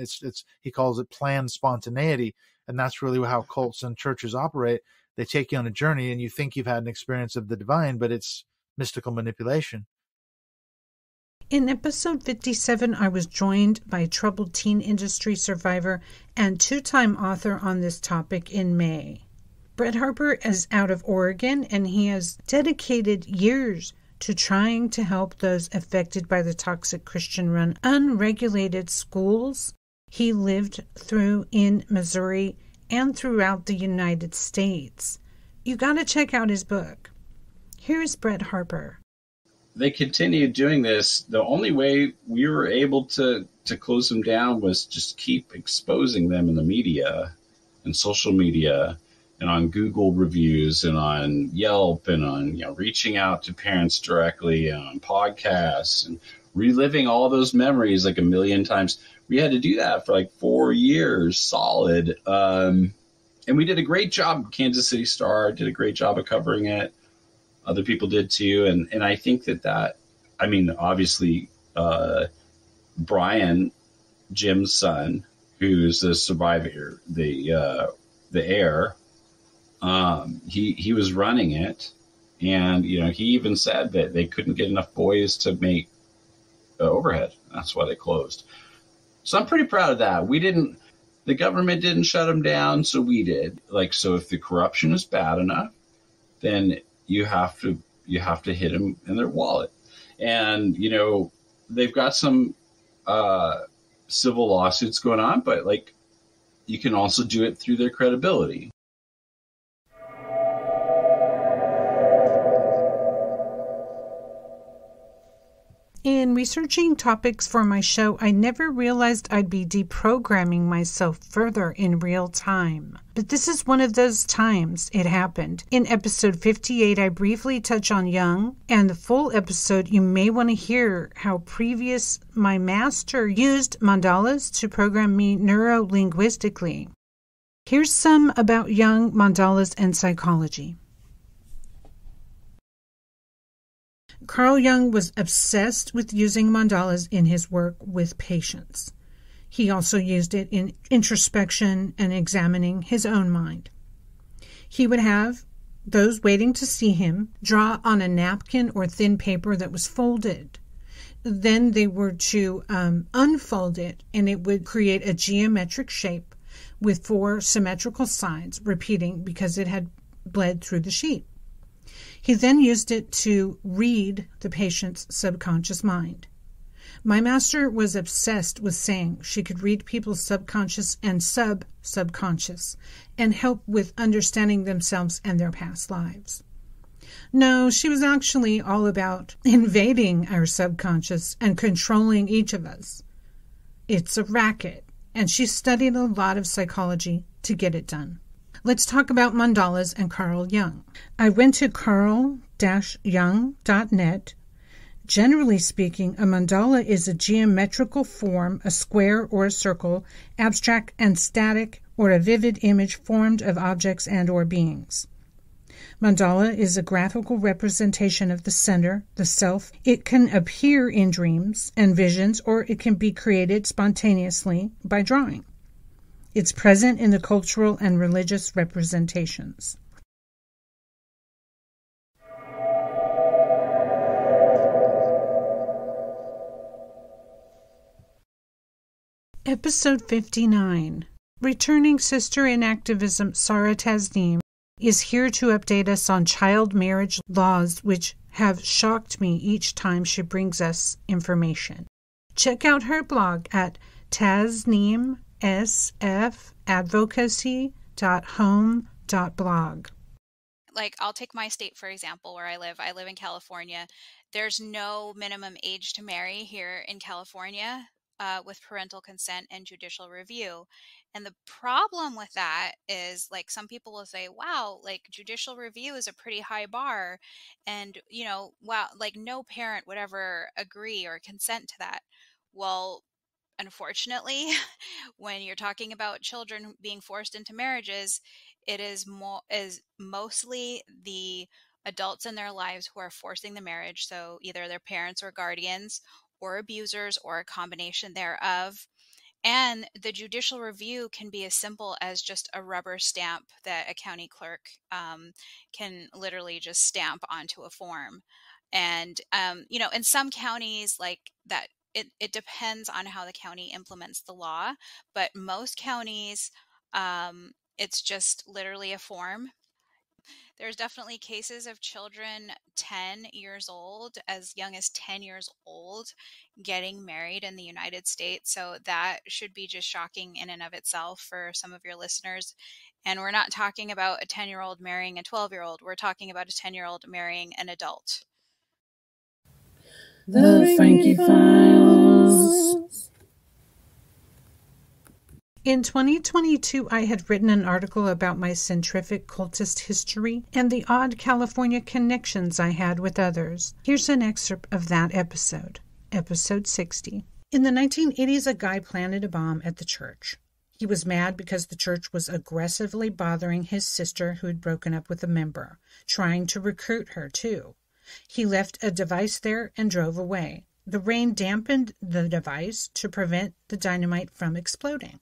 he calls it planned spontaneity. And that's really how cults and churches operate. They take you on a journey and you think you've had an experience of the divine, but it's mystical manipulation. In episode 57, I was joined by a troubled teen industry survivor and two-time author on this topic in May. Brett Harper is out of Oregon, and he has dedicated years to trying to help those affected by the toxic Christian-run unregulated schools he lived through in Missouri and throughout the United States. You got to check out his book. Here's Brett Harper. They continued doing this. The only way we were able to close them down was just keep exposing them in the media and social media and on Google reviews and on Yelp and on, reaching out to parents directly and on podcasts and reliving all those memories like a million times. We had to do that for like 4 years solid. And we did a great job. Kansas City Star did a great job of covering it. Other people did too. And I think that obviously, Brian, Jim's son, who's the survivor, the heir, he was running it. And, he even said that they couldn't get enough boys to make overhead. That's why they closed. So I'm pretty proud of that. The government didn't shut them down. So we did. So if the corruption is bad enough, then you have to hit them in their wallet. And, they've got some civil lawsuits going on, but you can also do it through their credibility. In researching topics for my show, I never realized I'd be deprogramming myself further in real time. But this is one of those times it happened. In episode 58, I briefly touch on Jung, and the full episode you may want to hear how my master used mandalas to program me neuro-linguistically. Here's some about Jung, mandalas, and psychology. Carl Jung was obsessed with using mandalas in his work with patients. He also used it in introspection and examining his own mind. He would have those waiting to see him draw on a napkin or thin paper that was folded. Then they were to unfold it, and it would create a geometric shape with 4 symmetrical sides, repeating because it had bled through the sheet. He then used it to read the patient's subconscious mind. My master was obsessed with saying she could read people's subconscious and subconscious and help with understanding themselves and their past lives. No, she was actually all about invading our subconscious and controlling each of us. It's a racket, and she studied a lot of psychology to get it done. Let's talk about mandalas and Carl Jung. I went to carl-jung.net. Generally speaking, a mandala is a geometrical form, a square or a circle, abstract and static, or a vivid image formed of objects and or beings. Mandala is a graphical representation of the center, the self. It can appear in dreams and visions, or it can be created spontaneously by drawing. It's present in the cultural and religious representations. Episode 59. Returning sister in activism Sarah Tasneem is here to update us on child marriage laws, which have shocked me each time she brings us information. Check out her blog at tasneemadvocacy.home.blog. I'll take my state, for example, where I live. I live in California. There's no minimum age to marry here in California. with parental consent and judicial review. And the problem with that is, like, some people will say, wow, like judicial review is a pretty high bar. And, wow, like no parent would ever agree or consent to that. Well, unfortunately, when you're talking about children being forced into marriages, it is mostly the adults in their lives who are forcing the marriage. So either their parents or guardians or abusers or a combination thereof. And the judicial review can be as simple as just a rubber stamp that a county clerk can literally just stamp onto a form. And, in some counties like that, it depends on how the county implements the law, but most counties, it's just literally a form. There's definitely cases of children 10 years old, as young as 10 years old, getting married in the United States. So that should be just shocking in and of itself for some of your listeners. And we're not talking about a 10-year-old marrying a 12-year-old. We're talking about a 10-year-old marrying an adult. The Frankie Files. In 2022, I had written an article about my centrifugal cultist history and the odd California connections I had with others. Here's an excerpt of that episode, episode 60. In the 1980s, a guy planted a bomb at the church. He was mad because the church was aggressively bothering his sister who had broken up with a member, trying to recruit her too. He left a device there and drove away. The rain dampened the device to prevent the dynamite from exploding.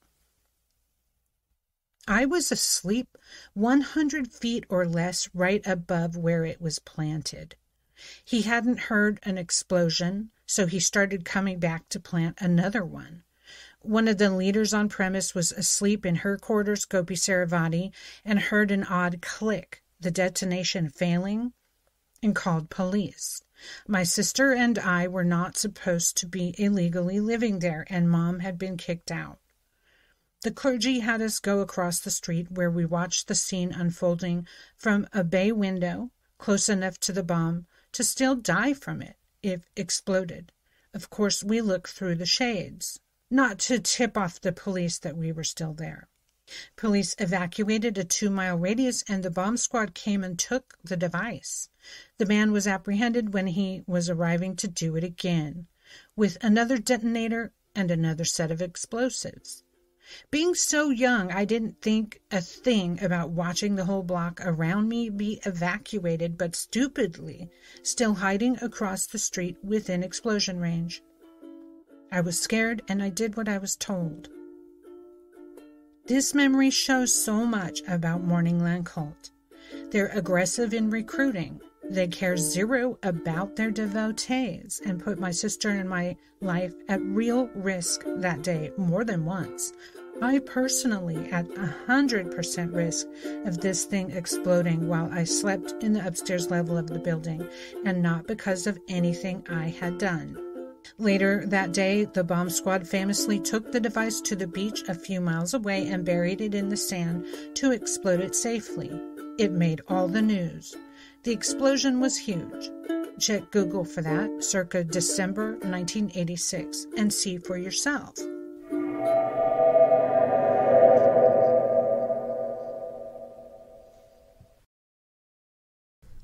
I was asleep 100 feet or less right above where it was planted. He hadn't heard an explosion, so he started coming back to plant another one. One of the leaders on premise was asleep in her quarters, Gopi Saravati, and heard an odd click, the detonation failing, and called police. My sister and I were not supposed to be illegally living there, and Mom had been kicked out. The clergy had us go across the street where we watched the scene unfolding from a bay window close enough to the bomb to still die from it if exploded. Of course, we looked through the shades, not to tip off the police that we were still there. Police evacuated a 2-mile radius, and the bomb squad came and took the device. The man was apprehended when he was arriving to do it again, with another detonator and another set of explosives. Being so young, I didn't think a thing about watching the whole block around me be evacuated, but stupidly still hiding across the street within explosion range. I was scared, and I did what I was told. This memory shows so much about Morningland Cult. They're aggressive in recruiting. They care zero about their devotees and put my sister and my life at real risk that day more than once. I personally at 100% risk of this thing exploding while I slept in the upstairs level of the building, and not because of anything I had done. Later that day, the bomb squad famously took the device to the beach a few miles away and buried it in the sand to explode it safely. It made all the news. The explosion was huge. Check Google for that, circa December 1986, and see for yourself.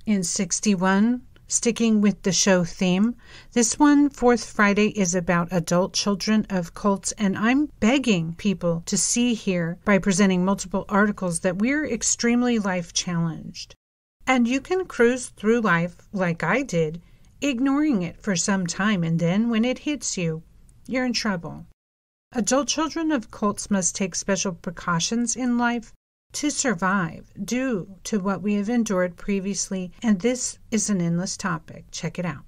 In 61, sticking with the show theme, this one, Fourth Friday, is about adult children of cults, and I'm begging people to see here by presenting multiple articles that we're extremely life-challenged. And you can cruise through life like I did, ignoring it for some time, and then when it hits you, you're in trouble. Adult children of cults must take special precautions in life to survive due to what we have endured previously, and this is an endless topic. Check it out.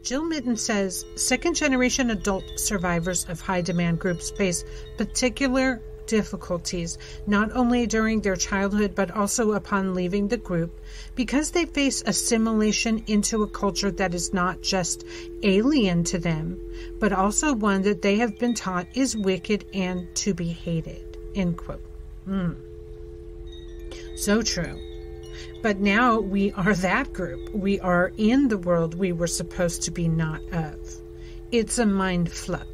Jill Mitten says, second-generation adult survivors of high-demand groups face particular difficulties, not only during their childhood but also upon leaving the group, because they face assimilation into a culture that is not just alien to them, but also one that they have been taught is wicked and to be hated. End quote. So true. But now we are that group. We are in the world we were supposed to be not of. It's a mind fuck.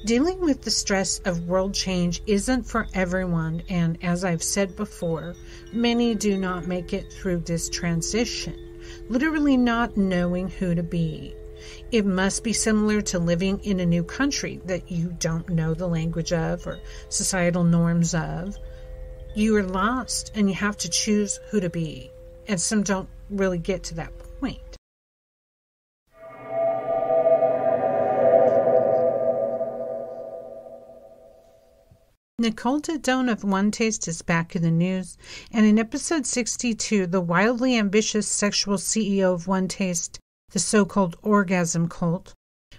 Dealing with the stress of world change isn't for everyone, and as I've said before, many do not make it through this transition, literally not knowing who to be. It must be similar to living in a new country that you don't know the language of or societal norms of. You are lost and you have to choose who to be, and some don't really get to that point. Nicole Didone of One Taste is back in the news, and in episode 62, the wildly ambitious sexual CEO of One Taste, the so-called orgasm cult,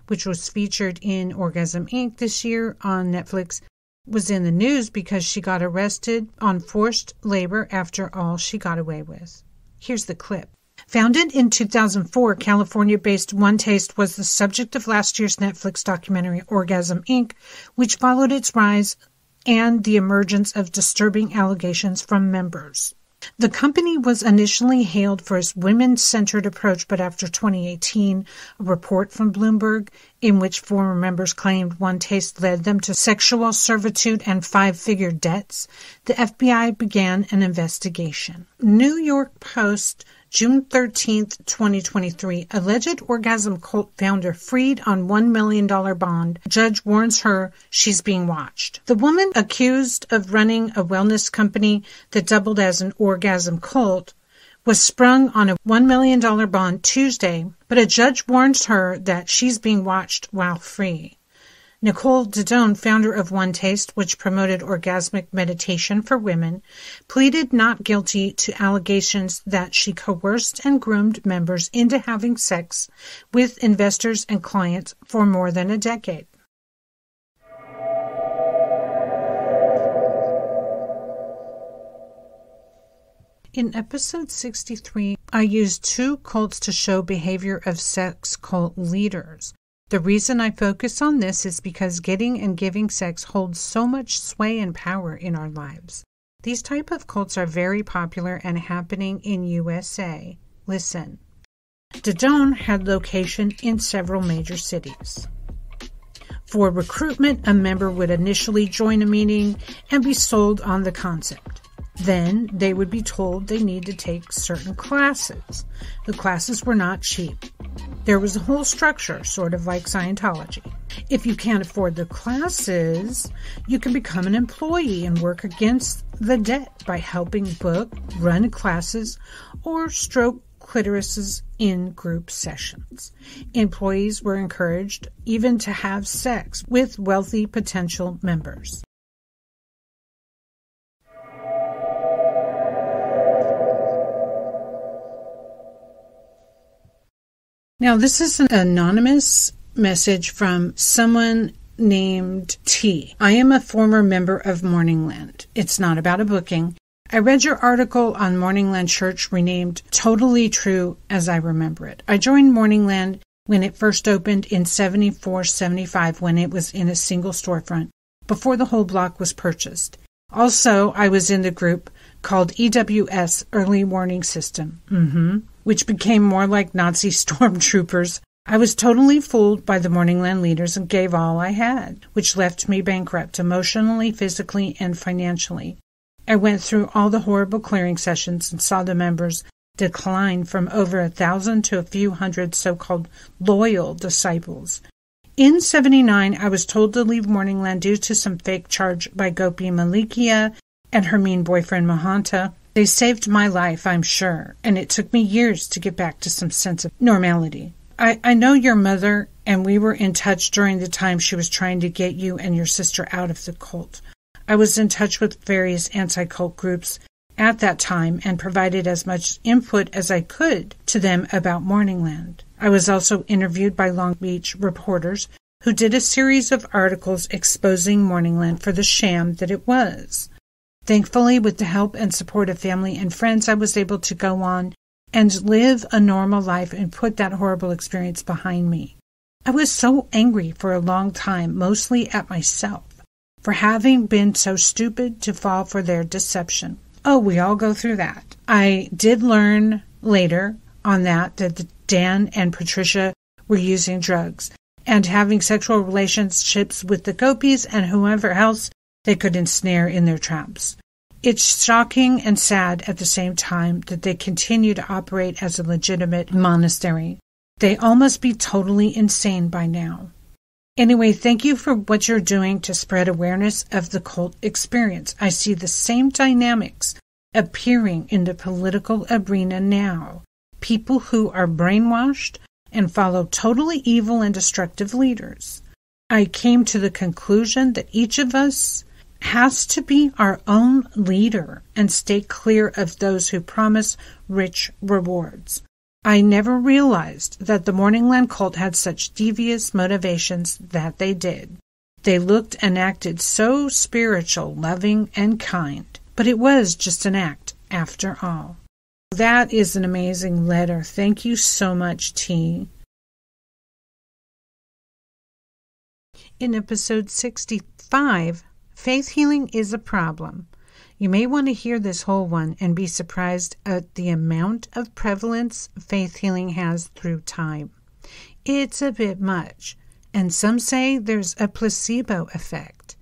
which was featured in Orgasm Inc. this year on Netflix, was in the news because she got arrested on forced labor after all she got away with. Here's the clip. Founded in 2004, California-based One Taste was the subject of last year's Netflix documentary Orgasm Inc., which followed its rise and the emergence of disturbing allegations from members. The company was initially hailed for its women-centered approach, but after 2018, a report from Bloomberg in which former members claimed One Taste led them to sexual servitude and five-figure debts, the FBI began an investigation. New York Post, June 13, 2023, alleged orgasm cult founder freed on $1 million bond. Judge warns her she's being watched. The woman accused of running a wellness company that doubled as an orgasm cult was sprung on a $1 million bond Tuesday, but a judge warns her that she's being watched while free. Nicole Didone, founder of One Taste, which promoted orgasmic meditation for women, pleaded not guilty to allegations that she coerced and groomed members into having sex with investors and clients for more than a decade. In episode 63, I used two cults to show behavior of sex cult leaders. The reason I focus on this is because getting and giving sex holds so much sway and power in our lives. These type of cults are very popular and happening in USA. Listen. Didone had location in several major cities. For recruitment, a member would initially join a meeting and be sold on the concept. Then they would be told they need to take certain classes. The classes were not cheap. There was a whole structure, sort of like Scientology. If you can't afford the classes, you can become an employee and work against the debt by helping book, run classes, or stroke clitorises in group sessions. Employees were encouraged even to have sex with wealthy potential members. Now, this is an anonymous message from someone named T. I am a former member of Morningland. It's not about a booking. I read your article on Morningland Church renamed Totally True as I remember it. I joined Morningland when it first opened in 74-75 when it was in a single storefront before the whole block was purchased. Also, I was in the group called EWS, Early Warning System, which became more like Nazi stormtroopers. I was totally fooled by the Morningland leaders and gave all I had, which left me bankrupt emotionally, physically, and financially. I went through all the horrible clearing sessions and saw the members decline from over 1,000 to a few hundred so-called loyal disciples. In 79, I was told to leave Morningland due to some fake charge by Gopi Malikia and her mean boyfriend Mahanta. They saved my life, I'm sure, and it took me years to get back to some sense of normality. I know your mother, and we were in touch during the time she was trying to get you and your sister out of the cult. I was in touch with various anti-cult groups at that time and provided as much input as I could to them about Morningland. I was also interviewed by Long Beach reporters who did a series of articles exposing Morningland for the sham that it was. Thankfully, with the help and support of family and friends, I was able to go on and live a normal life and put that horrible experience behind me. I was so angry for a long time, mostly at myself, for having been so stupid to fall for their deception. Oh, we all go through that. I did learn later on that Dan and Patricia were using drugs, and having sexual relationships with the gopis and whoever else they could ensnare in their traps. It's shocking and sad at the same time that they continue to operate as a legitimate monastery. They all must be totally insane by now. Anyway, thank you for what you're doing to spread awareness of the cult experience. I see the same dynamics appearing in the political arena now. People who are brainwashed and follow totally evil and destructive leaders. I came to the conclusion that each of us has to be our own leader and stay clear of those who promise rich rewards. I never realized that the Morningland cult had such devious motivations that they did. They looked and acted so spiritual, loving, and kind, but it was just an act after all. That is an amazing letter. Thank you so much, T. In episode 65, faith healing is a problem. You may want to hear this whole one and be surprised at the amount of prevalence faith healing has through time. It's a bit much, and some say there's a placebo effect.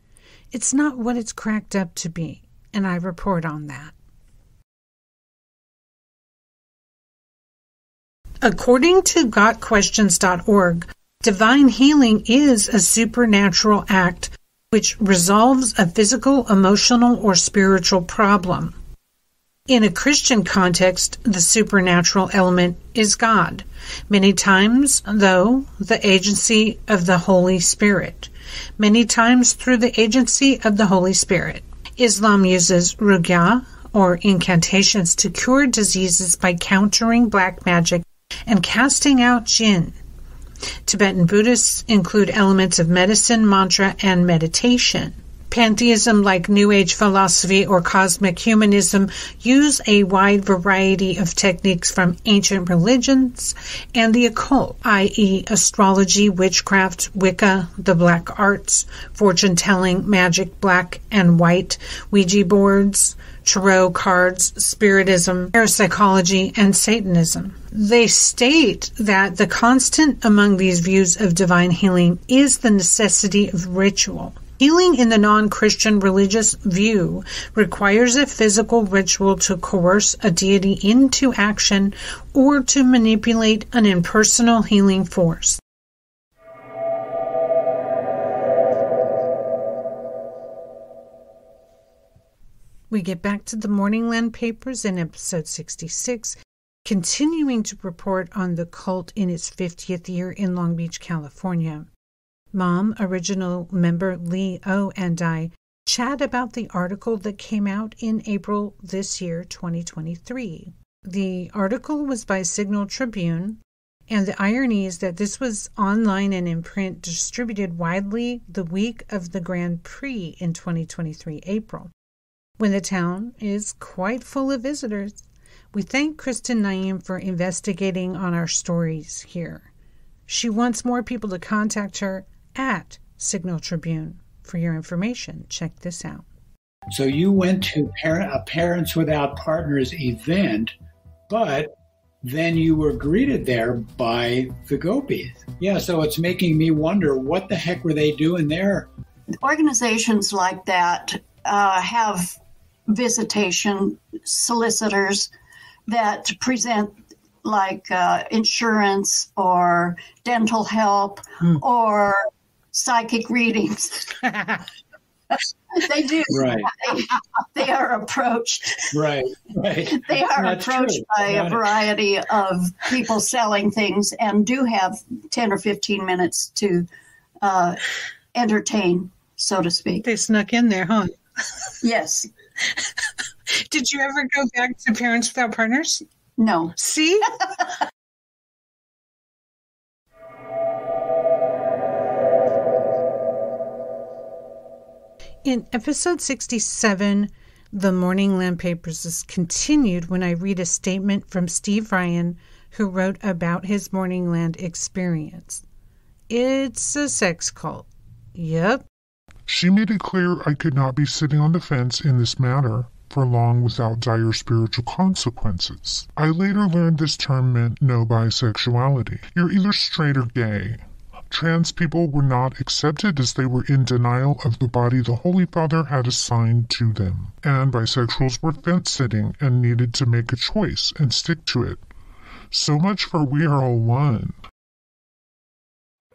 It's not what it's cracked up to be, and I report on that. According to GotQuestions.org, divine healing is a supernatural act which resolves a physical, emotional, or spiritual problem. In a Christian context, the supernatural element is God. Many times, though, the agency of the Holy Spirit. Many times through the agency of the Holy Spirit. Islam uses ruqya, or incantations, to cure diseases by countering black magic and casting out jinn. Tibetan Buddhists include elements of medicine, mantra, and meditation. Pantheism, like New Age philosophy or cosmic humanism, use a wide variety of techniques from ancient religions and the occult, i.e. astrology, witchcraft, Wicca, the black arts, fortune-telling, magic, black and white, Ouija boards, tarot cards, spiritism, parapsychology, and Satanism. They state that the constant among these views of divine healing is the necessity of ritual. Healing in the non-Christian religious view requires a physical ritual to coerce a deity into action or to manipulate an impersonal healing force. We get back to the Morningland Papers in episode 66, continuing to report on the cult in its 50th year in Long Beach, California. Mom, original member Lee O, and I chat about the article that came out in April this year, 2023. The article was by Signal Tribune, and the irony is that this was online and in print distributed widely the week of the Grand Prix in 2023 April, when the town is quite full of visitors. We thank Kristen Naeem for investigating on our stories here. She wants more people to contact her at Signal Tribune. For your information, check this out. So you went to a Parents Without Partners event, but then you were greeted there by the gopis. Yeah, so it's making me wonder, what the heck were they doing there? Organizations like that have visitation solicitors that present like insurance or dental help or psychic readings. They do. Right. They are approached. Right. They are That's approached true. by a variety of people selling things and do have 10 or 15 minutes to entertain, so to speak. They snuck in there, huh? Yes. Did you ever go back to Parents Without Partners? No. See? In episode 67, the Morningland Papers is continued when I read a statement from Steve Ryan, who wrote about his Morningland experience. It's a sex cult. Yep. She made it clear I could not be sitting on the fence in this matter for long without dire spiritual consequences. I later learned this term meant no bisexuality. You're either straight or gay. Trans people were not accepted as they were in denial of the body the Holy Father had assigned to them, and bisexuals were fence-sitting and needed to make a choice and stick to it. So much for We Are All One.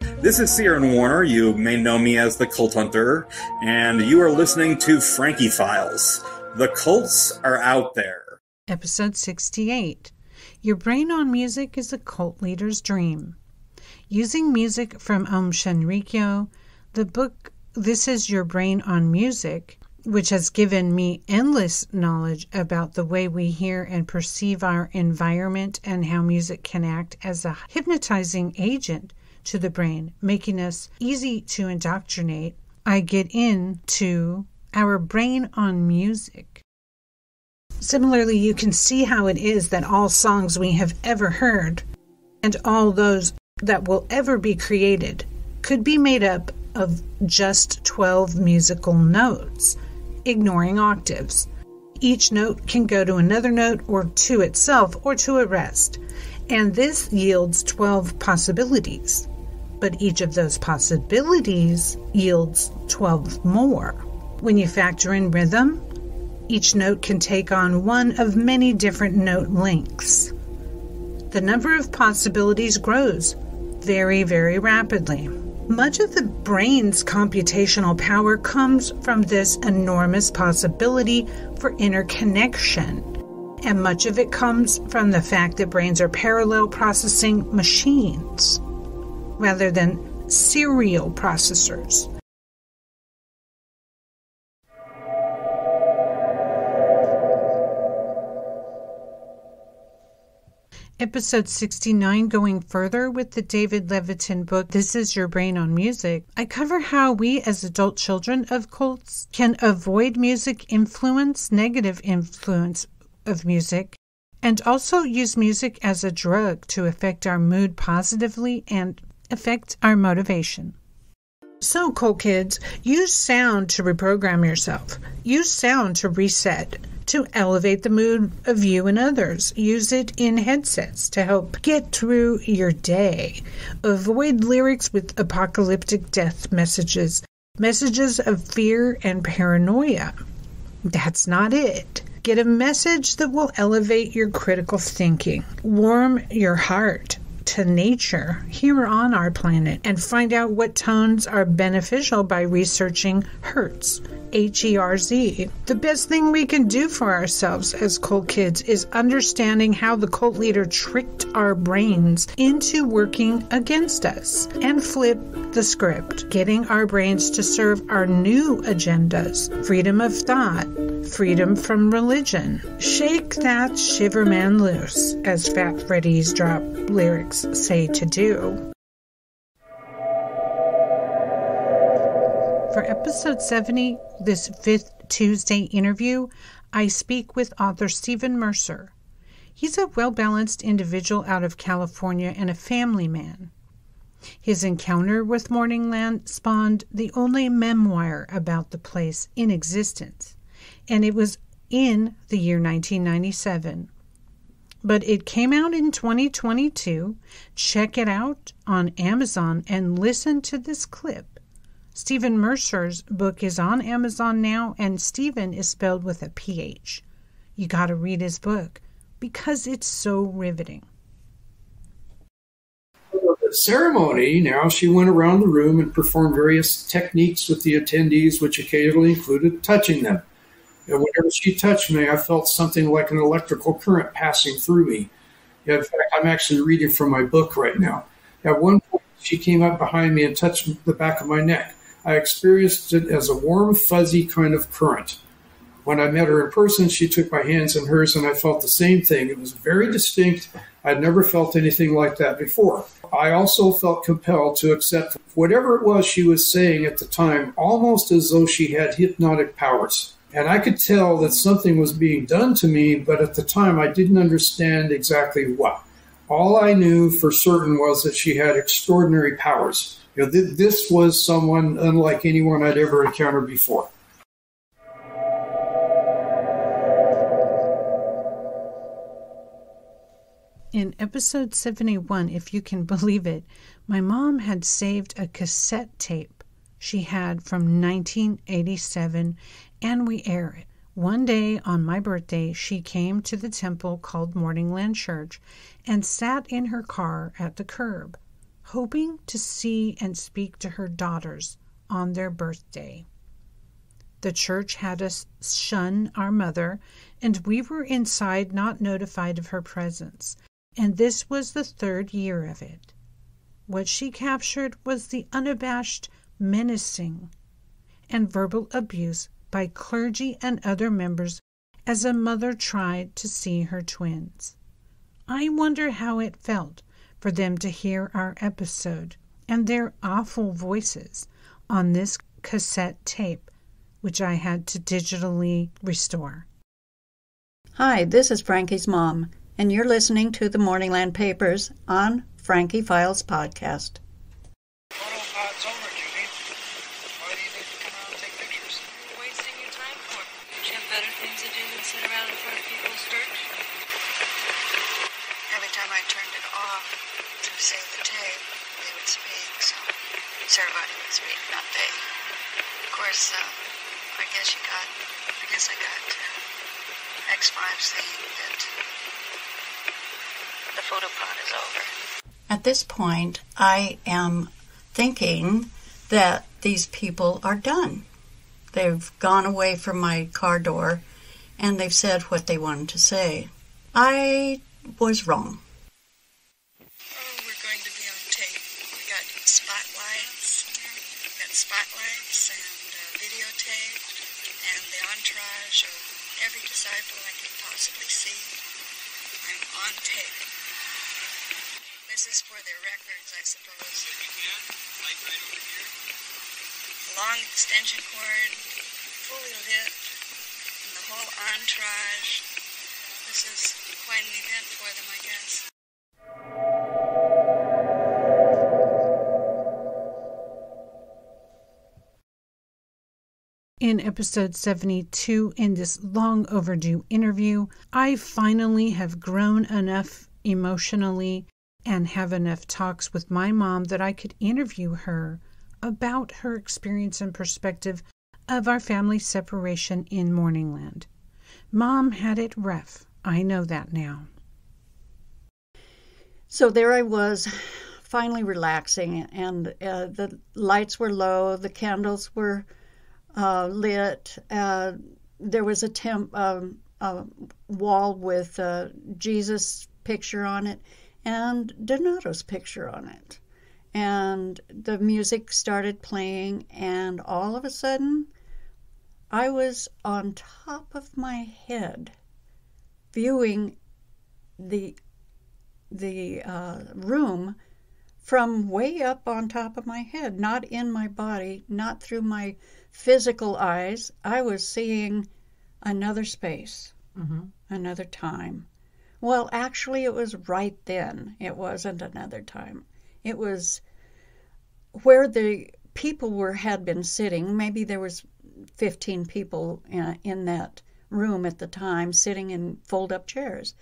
This is Ciaran Warner. You may know me as the Cult Hunter, and you are listening to Frankie Files. The cults are out there. Episode 68. Your Brain on Music is a Cult Leader's Dream. Using music from Om Shinrikyo, the book This Is Your Brain on Music, which has given me endless knowledge about the way we hear and perceive our environment and how music can act as a hypnotizing agent to the brain, making us easy to indoctrinate, I get into our brain on music. Similarly, you can see how it is that all songs we have ever heard, and all those that will ever be created, could be made up of just 12 musical notes, ignoring octaves. Each note can go to another note or to itself or to a rest, and this yields 12 possibilities. But each of those possibilities yields 12 more. When you factor in rhythm, each note can take on one of many different note lengths. The number of possibilities grows very, very rapidly. Much of the brain's computational power comes from this enormous possibility for interconnection, and much of it comes from the fact that brains are parallel processing machines rather than serial processors. Episode 69, going further with the David Levitin book, This Is Your Brain on Music, I cover how we as adult children of cults can avoid music influence, negative influence of music, and also use music as a drug to affect our mood positively and affect our motivation. So, cult kids, use sound to reprogram yourself. Use sound to reset, to elevate the mood of you and others. Use it in headsets to help get through your day. Avoid lyrics with apocalyptic death messages, messages of fear and paranoia. That's not it. Get a message that will elevate your critical thinking, warm your heart to nature here on our planet, and find out what tones are beneficial by researching Hertz, Herz. The best thing we can do for ourselves as cult kids is understanding how the cult leader tricked our brains into working against us, and flip the script, getting our brains to serve our new agendas: freedom of thought, freedom from religion. Shake that shiverman loose, as Fat Freddy's Drop lyrics say to do. For episode 70, this fifth Tuesday interview, I speak with author Stephen Mercer. He's a well-balanced individual out of California and a family man. His encounter with Morningland spawned the only memoir about the place in existence, and it was in the year 1997. But it came out in 2022. Check it out on Amazon and listen to this clip. Stephen Mercer's book is on Amazon now, and Stephen is spelled with a PH. You got to read his book because it's so riveting. The ceremony, now she went around the room and performed various techniques with the attendees, which occasionally included touching them. And whenever she touched me, I felt something like an electrical current passing through me. In fact, I'm actually reading from my book right now. At one point, she came up behind me and touched the back of my neck. I experienced it as a warm, fuzzy kind of current. When I met her in person, she took my hands in hers, and I felt the same thing. It was very distinct. I'd never felt anything like that before. I also felt compelled to accept whatever it was she was saying at the time, almost as though she had hypnotic powers. And I could tell that something was being done to me, but at the time I didn't understand exactly what. All I knew for certain was that she had extraordinary powers. You know, this was someone unlike anyone I'd ever encountered before. In episode 71, if you can believe it, my mom had saved a cassette tape she had from 1987, and we air it. One day on my birthday, she came to the temple called Morningland Church and sat in her car at the curb, hoping to see and speak to her daughters on their birthday. The church had us shun our mother, and we were inside not notified of her presence, and this was the 3rd year of it. What she captured was the unabashed menacing and verbal abuse by clergy and other members as a mother tried to see her twins. I wonder how it felt for them to hear our episode and their awful voices on this cassette tape, which I had to digitally restore. Hi, this is Frankie's mom, and you're listening to the Morningland Papers on Frankie Files Podcast. Photopod's over, Judy. Why do you need to come out and take pictures? What are you wasting your time for? Don't you have better things to do than sit around in front of people's church? Every time I turned it off to save the tape, they would speak, so everybody would speak, not they. Of course, I guess I got X5 saying that the photopod is over. At this point, I am thinking that these people are done. They've gone away from my car door, and they've said what they wanted to say. I was wrong. Oh, we're going to be on tape. We got spotlights. And videotape, and the entourage of every disciple I could possibly see. I'm on tape. This is for their records, I suppose. If you can, light right over here. Long extension cord, fully lit, and the whole entourage. This is quite an event for them, I guess. In episode 72, in this long overdue interview, I finally have grown enough emotionally and have enough talks with my mom that I could interview her about her experience and perspective of our family separation in Morningland. Mom had it rough. I know that now. So there I was, finally relaxing, and the lights were low, the candles were lit. There was a wall with Jesus' picture on it and Donato's picture on it. And the music started playing, and all of a sudden, I was on top of my head, viewing the room from way up on top of my head, not in my body, not through my physical eyes. I was seeing another space, another time. Well, actually, it was right then. It wasn't another time. It was where the people had been sitting. Maybe there was 15 people in that room at the time, sitting in fold-up chairs.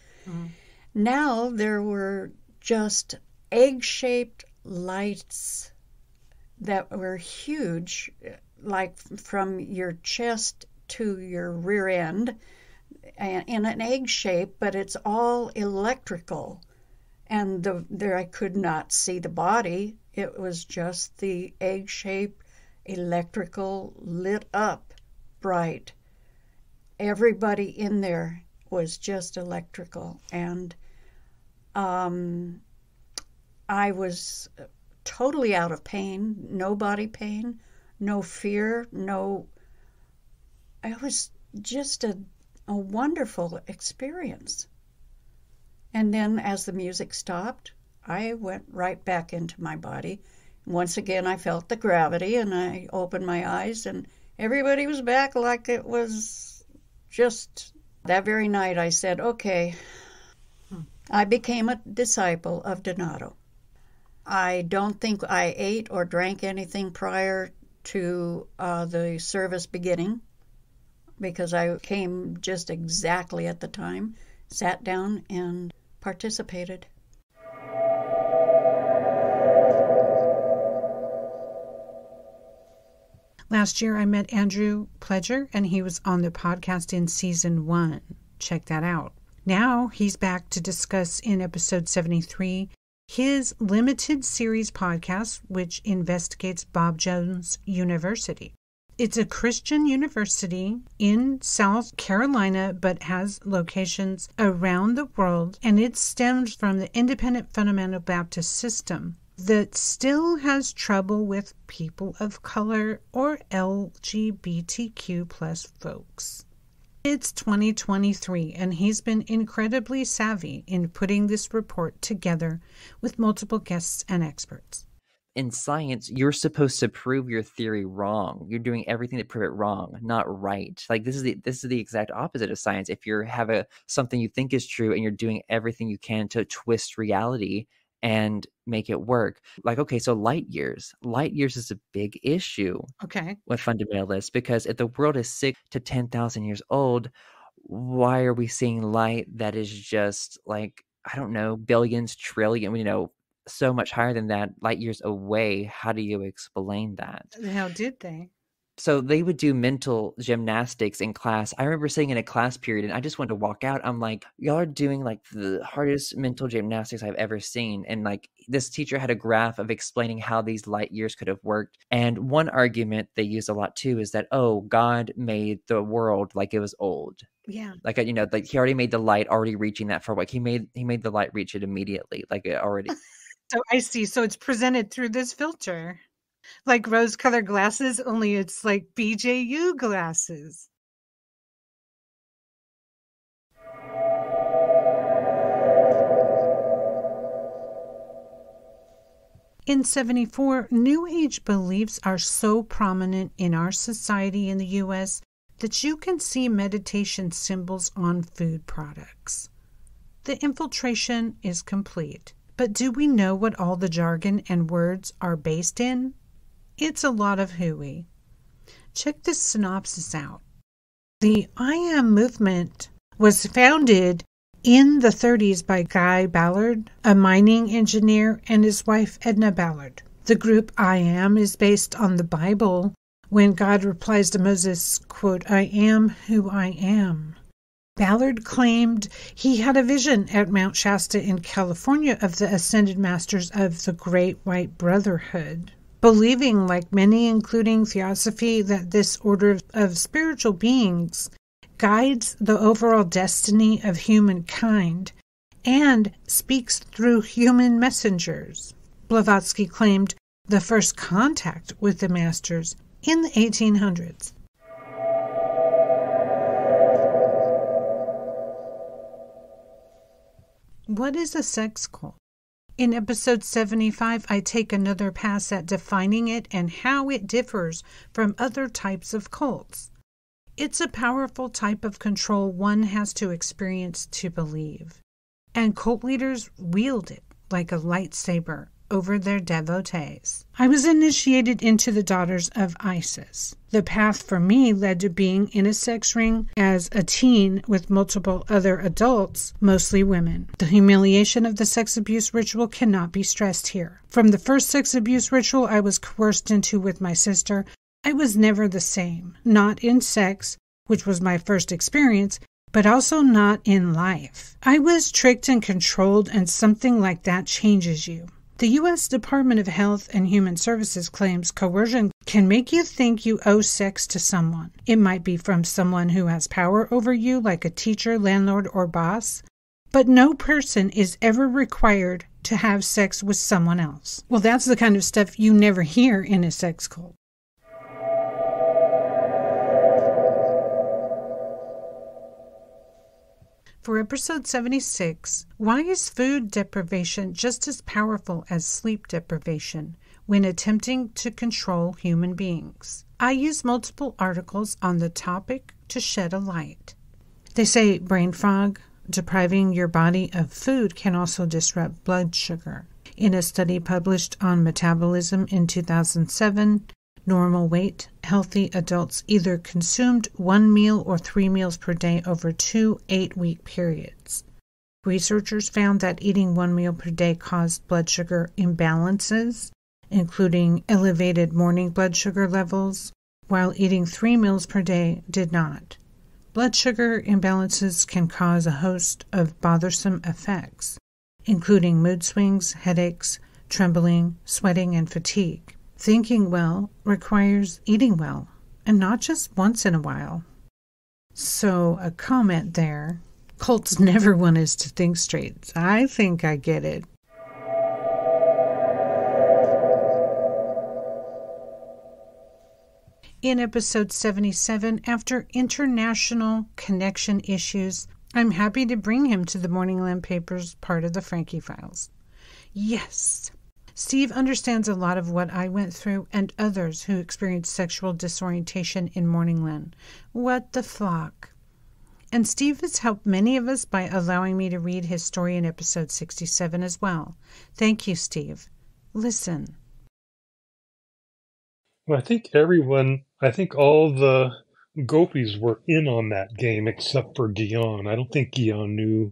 Now there were just egg-shaped lights that were huge, like from your chest to your rear end, in an egg shape, but it's all electrical. And there I could not see the body. It was just the egg shape, electrical, lit up, bright. Everybody in there was just electrical. And I was totally out of pain, no body pain, no fear, it was just a wonderful experience. And then as the music stopped, I went right back into my body. Once again, I felt the gravity, and I opened my eyes, and everybody was back like it was just that very night. I said, okay, I became a disciple of Donato. I don't think I ate or drank anything prior to the service beginning, because I came just exactly at the time, sat down and participated. Last year, I met Andrew Pledger, and he was on the podcast in season 1. Check that out. Now he's back to discuss in episode 73 his limited series podcast, which investigates Bob Jones University. It's a Christian university in South Carolina, but has locations around the world, and it stems from the independent fundamental Baptist system that still has trouble with people of color or LGBTQ plus folks. It's 2023, and he's been incredibly savvy in putting this report together with multiple guests and experts. In science, you're supposed to prove your theory wrong. You're doing everything to prove it wrong, not right. Like this is the exact opposite of science. If you have something you think is true and you're doing everything you can to twist reality and make it work. Like, okay, so light years is a big issue. Okay. With fundamentalists, because if the world is 6 to 10,000 years old, why are we seeing light that is just like, I don't know, billions, trillion, so much higher than that, light years away? How do you explain that? How did they? So they would do mental gymnastics in class. I remember sitting in a class period and I just wanted to walk out. I'm like, y'all are doing like the hardest mental gymnastics I've ever seen. And like this teacher had a graph of explaining how these light years could have worked. And one argument they use a lot too is that, oh, God made the world like it was old. Yeah. Like, like he already made the light already reaching that far. Like he made the light reach it immediately. Like it already. So I see. So it's presented through this filter. Like rose-colored glasses, only it's like BJU glasses. In 74, New Age beliefs are so prominent in our society in the U.S. that you can see meditation symbols on food products. The infiltration is complete. But do we know what all the jargon and words are based in? It's a lot of hooey. Check this synopsis out. The I Am movement was founded in the 30s by Guy Ballard, a mining engineer, and his wife Edna Ballard. The group I Am is based on the Bible when God replies to Moses, quote, "I am who I am." Ballard claimed he had a vision at Mount Shasta in California of the ascended masters of the Great White Brotherhood, believing, like many, including Theosophy, that this order of spiritual beings guides the overall destiny of humankind and speaks through human messengers. Blavatsky claimed the first contact with the masters in the 1800s. What is a sex cult? In episode 75, I take another pass at defining it and how it differs from other types of cults. It's a powerful type of control one has to experience to believe, and cult leaders wield it like a lightsaber over their devotees. I was initiated into the Daughters of Isis. The path for me led to being in a sex ring as a teen with multiple other adults, mostly women. The humiliation of the sex abuse ritual cannot be stressed here. From the first sex abuse ritual I was coerced into with my sister, I was never the same. Not in sex, which was my first experience, but also not in life. I was tricked and controlled, and something like that changes you. The U.S. Department of Health and Human Services claims coercion can make you think you owe sex to someone. It might be from someone who has power over you, like a teacher, landlord, or boss. But no person is ever required to have sex with someone else. Well, that's the kind of stuff you never hear in a sex cult. For episode 76, why is food deprivation just as powerful as sleep deprivation when attempting to control human beings? I use multiple articles on the topic to shed a light. They say brain fog, depriving your body of food, can also disrupt blood sugar. In a study published on metabolism in 2007, normal weight, healthy adults either consumed 1 meal or 3 meals per day over 2 8-week periods. Researchers found that eating one meal per day caused blood sugar imbalances, including elevated morning blood sugar levels, while eating 3 meals per day did not. Blood sugar imbalances can cause a host of bothersome effects, including mood swings, headaches, trembling, sweating, and fatigue. Thinking well requires eating well, and not just once in a while. So, a comment there. Cults never want us to think straight. I think I get it. In episode 77, after international connection issues, I'm happy to bring him to the Morningland Papers part of the Frankie Files. Yes! Steve understands a lot of what I went through and others who experienced sexual disorientation in Morningland. What the flock! And Steve has helped many of us by allowing me to read his story in episode 67 as well. Thank you, Steve. Listen. Well, I think all the gopis were in on that game except for Guion. I don't think Guion knew.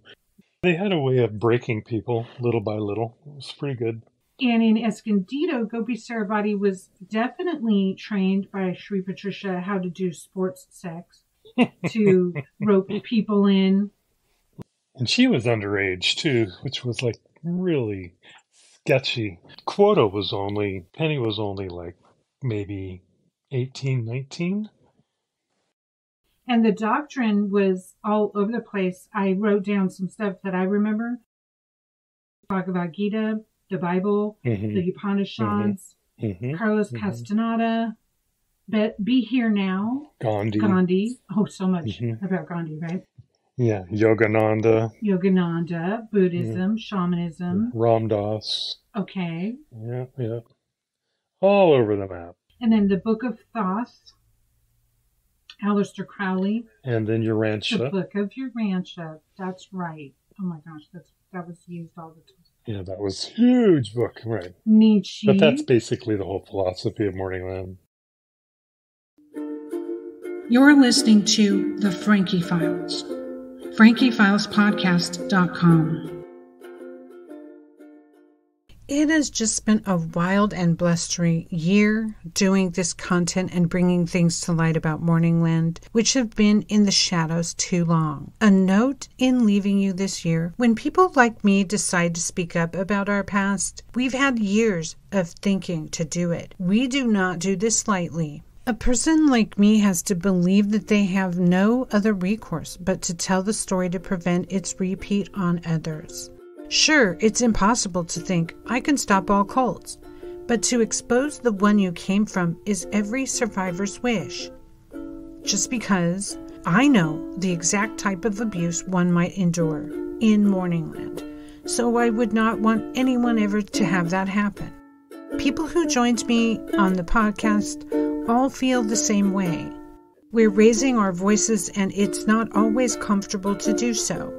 They had a way of breaking people little by little. It was pretty good. And in Escondido, Gopi Sarabhati was definitely trained by Sri Patricia how to do sports sex, to rope people in. And she was underage, too, which was, like, really sketchy. Penny was only, like, maybe 18, 19. And the doctrine was all over the place. I wrote down some stuff that I remember. Bhagavad Gita, the Bible, the Upanishads, Carlos Castaneda, Be Here Now, Gandhi. Oh, so much about Gandhi, right? Yeah, Yogananda, Buddhism, shamanism. Ram Dass. Okay. Yeah. All over the map. And then the Book of Thoth, Aleister Crowley. And then Urantia. The Book of Urantia. That's right. Oh my gosh, that was used all the time. Yeah, that was a huge book, right. Nietzsche. But that's basically the whole philosophy of Morningland. You're listening to The Frankie Files. FrankieFilesPodcast.com. It has just been a wild and blustery year doing this content and bringing things to light about Morningland, which have been in the shadows too long. A note in leaving you this year: when people like me decide to speak up about our past, we've had years of thinking to do it. We do not do this lightly. A person like me has to believe that they have no other recourse but to tell the story to prevent its repeat on others. Sure, it's impossible to think, I can stop all cults, but to expose the one you came from is every survivor's wish. Just because I know the exact type of abuse one might endure in Morningland, so I would not want anyone ever to have that happen. People who joined me on the podcast all feel the same way. We're raising our voices, and it's not always comfortable to do so.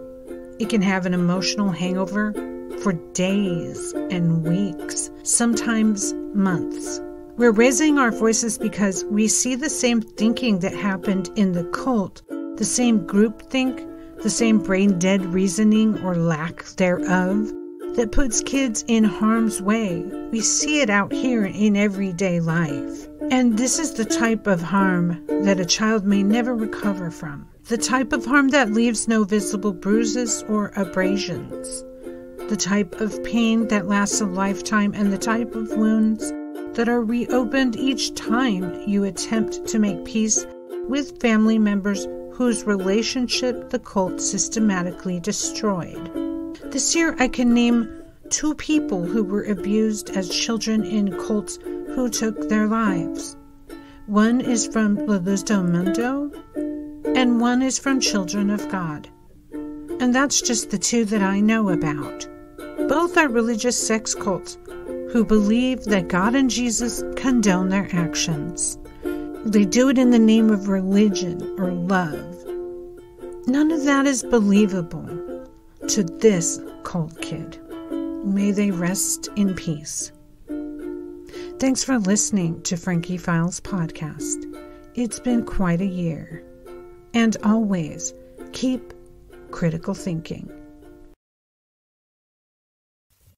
It can have an emotional hangover for days and weeks, sometimes months. We're raising our voices because we see the same thinking that happened in the cult, the same groupthink, the same brain-dead reasoning or lack thereof that puts kids in harm's way. We see it out here in everyday life. And this is the type of harm that a child may never recover from. The type of harm that leaves no visible bruises or abrasions. The type of pain that lasts a lifetime, and the type of wounds that are reopened each time you attempt to make peace with family members whose relationship the cult systematically destroyed. This year I can name 2 people who were abused as children in cults who took their lives. One is from La Luz del Mundo, and one is from Children of God. And that's just the 2 that I know about. Both are religious sex cults who believe that God and Jesus condone their actions. They do it in the name of religion or love. None of that is believable to this cult kid. May they rest in peace. Thanks for listening to Frankie Files Podcast. It's been quite a year. And always keep critical thinking.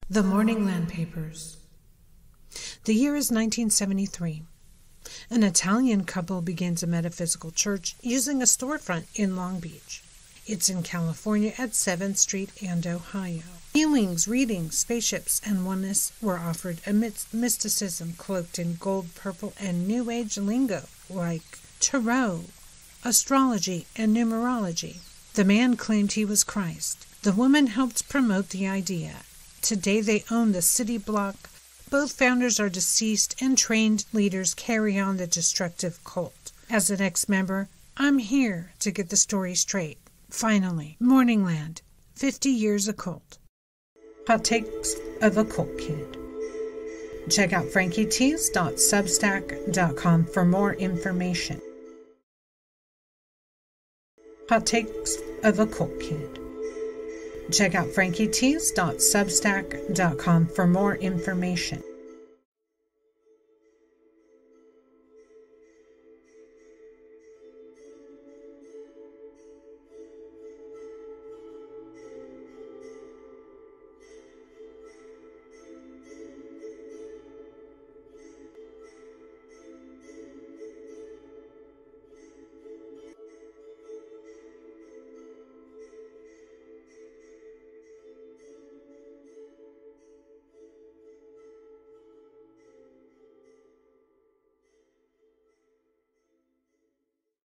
The Morningland Papers. The year is 1973. An Italian couple begins a metaphysical church using a storefront in Long Beach. It's in California at 7th Street and Ohio. Healings, readings, spaceships, and oneness were offered amidst mysticism cloaked in gold, purple, and New Age lingo like tarot, astrology, and numerology. The man claimed he was Christ. The woman helped promote the idea. Today they own the city block. Both founders are deceased, and trained leaders carry on the destructive cult. As an ex-member, I'm here to get the story straight. Finally, Morningland, 50 years occult. Hot takes of a cult kid. Check out frankietees.substack.com for more information. Hot takes of a cult kid. Check out frankietees.substack.com for more information.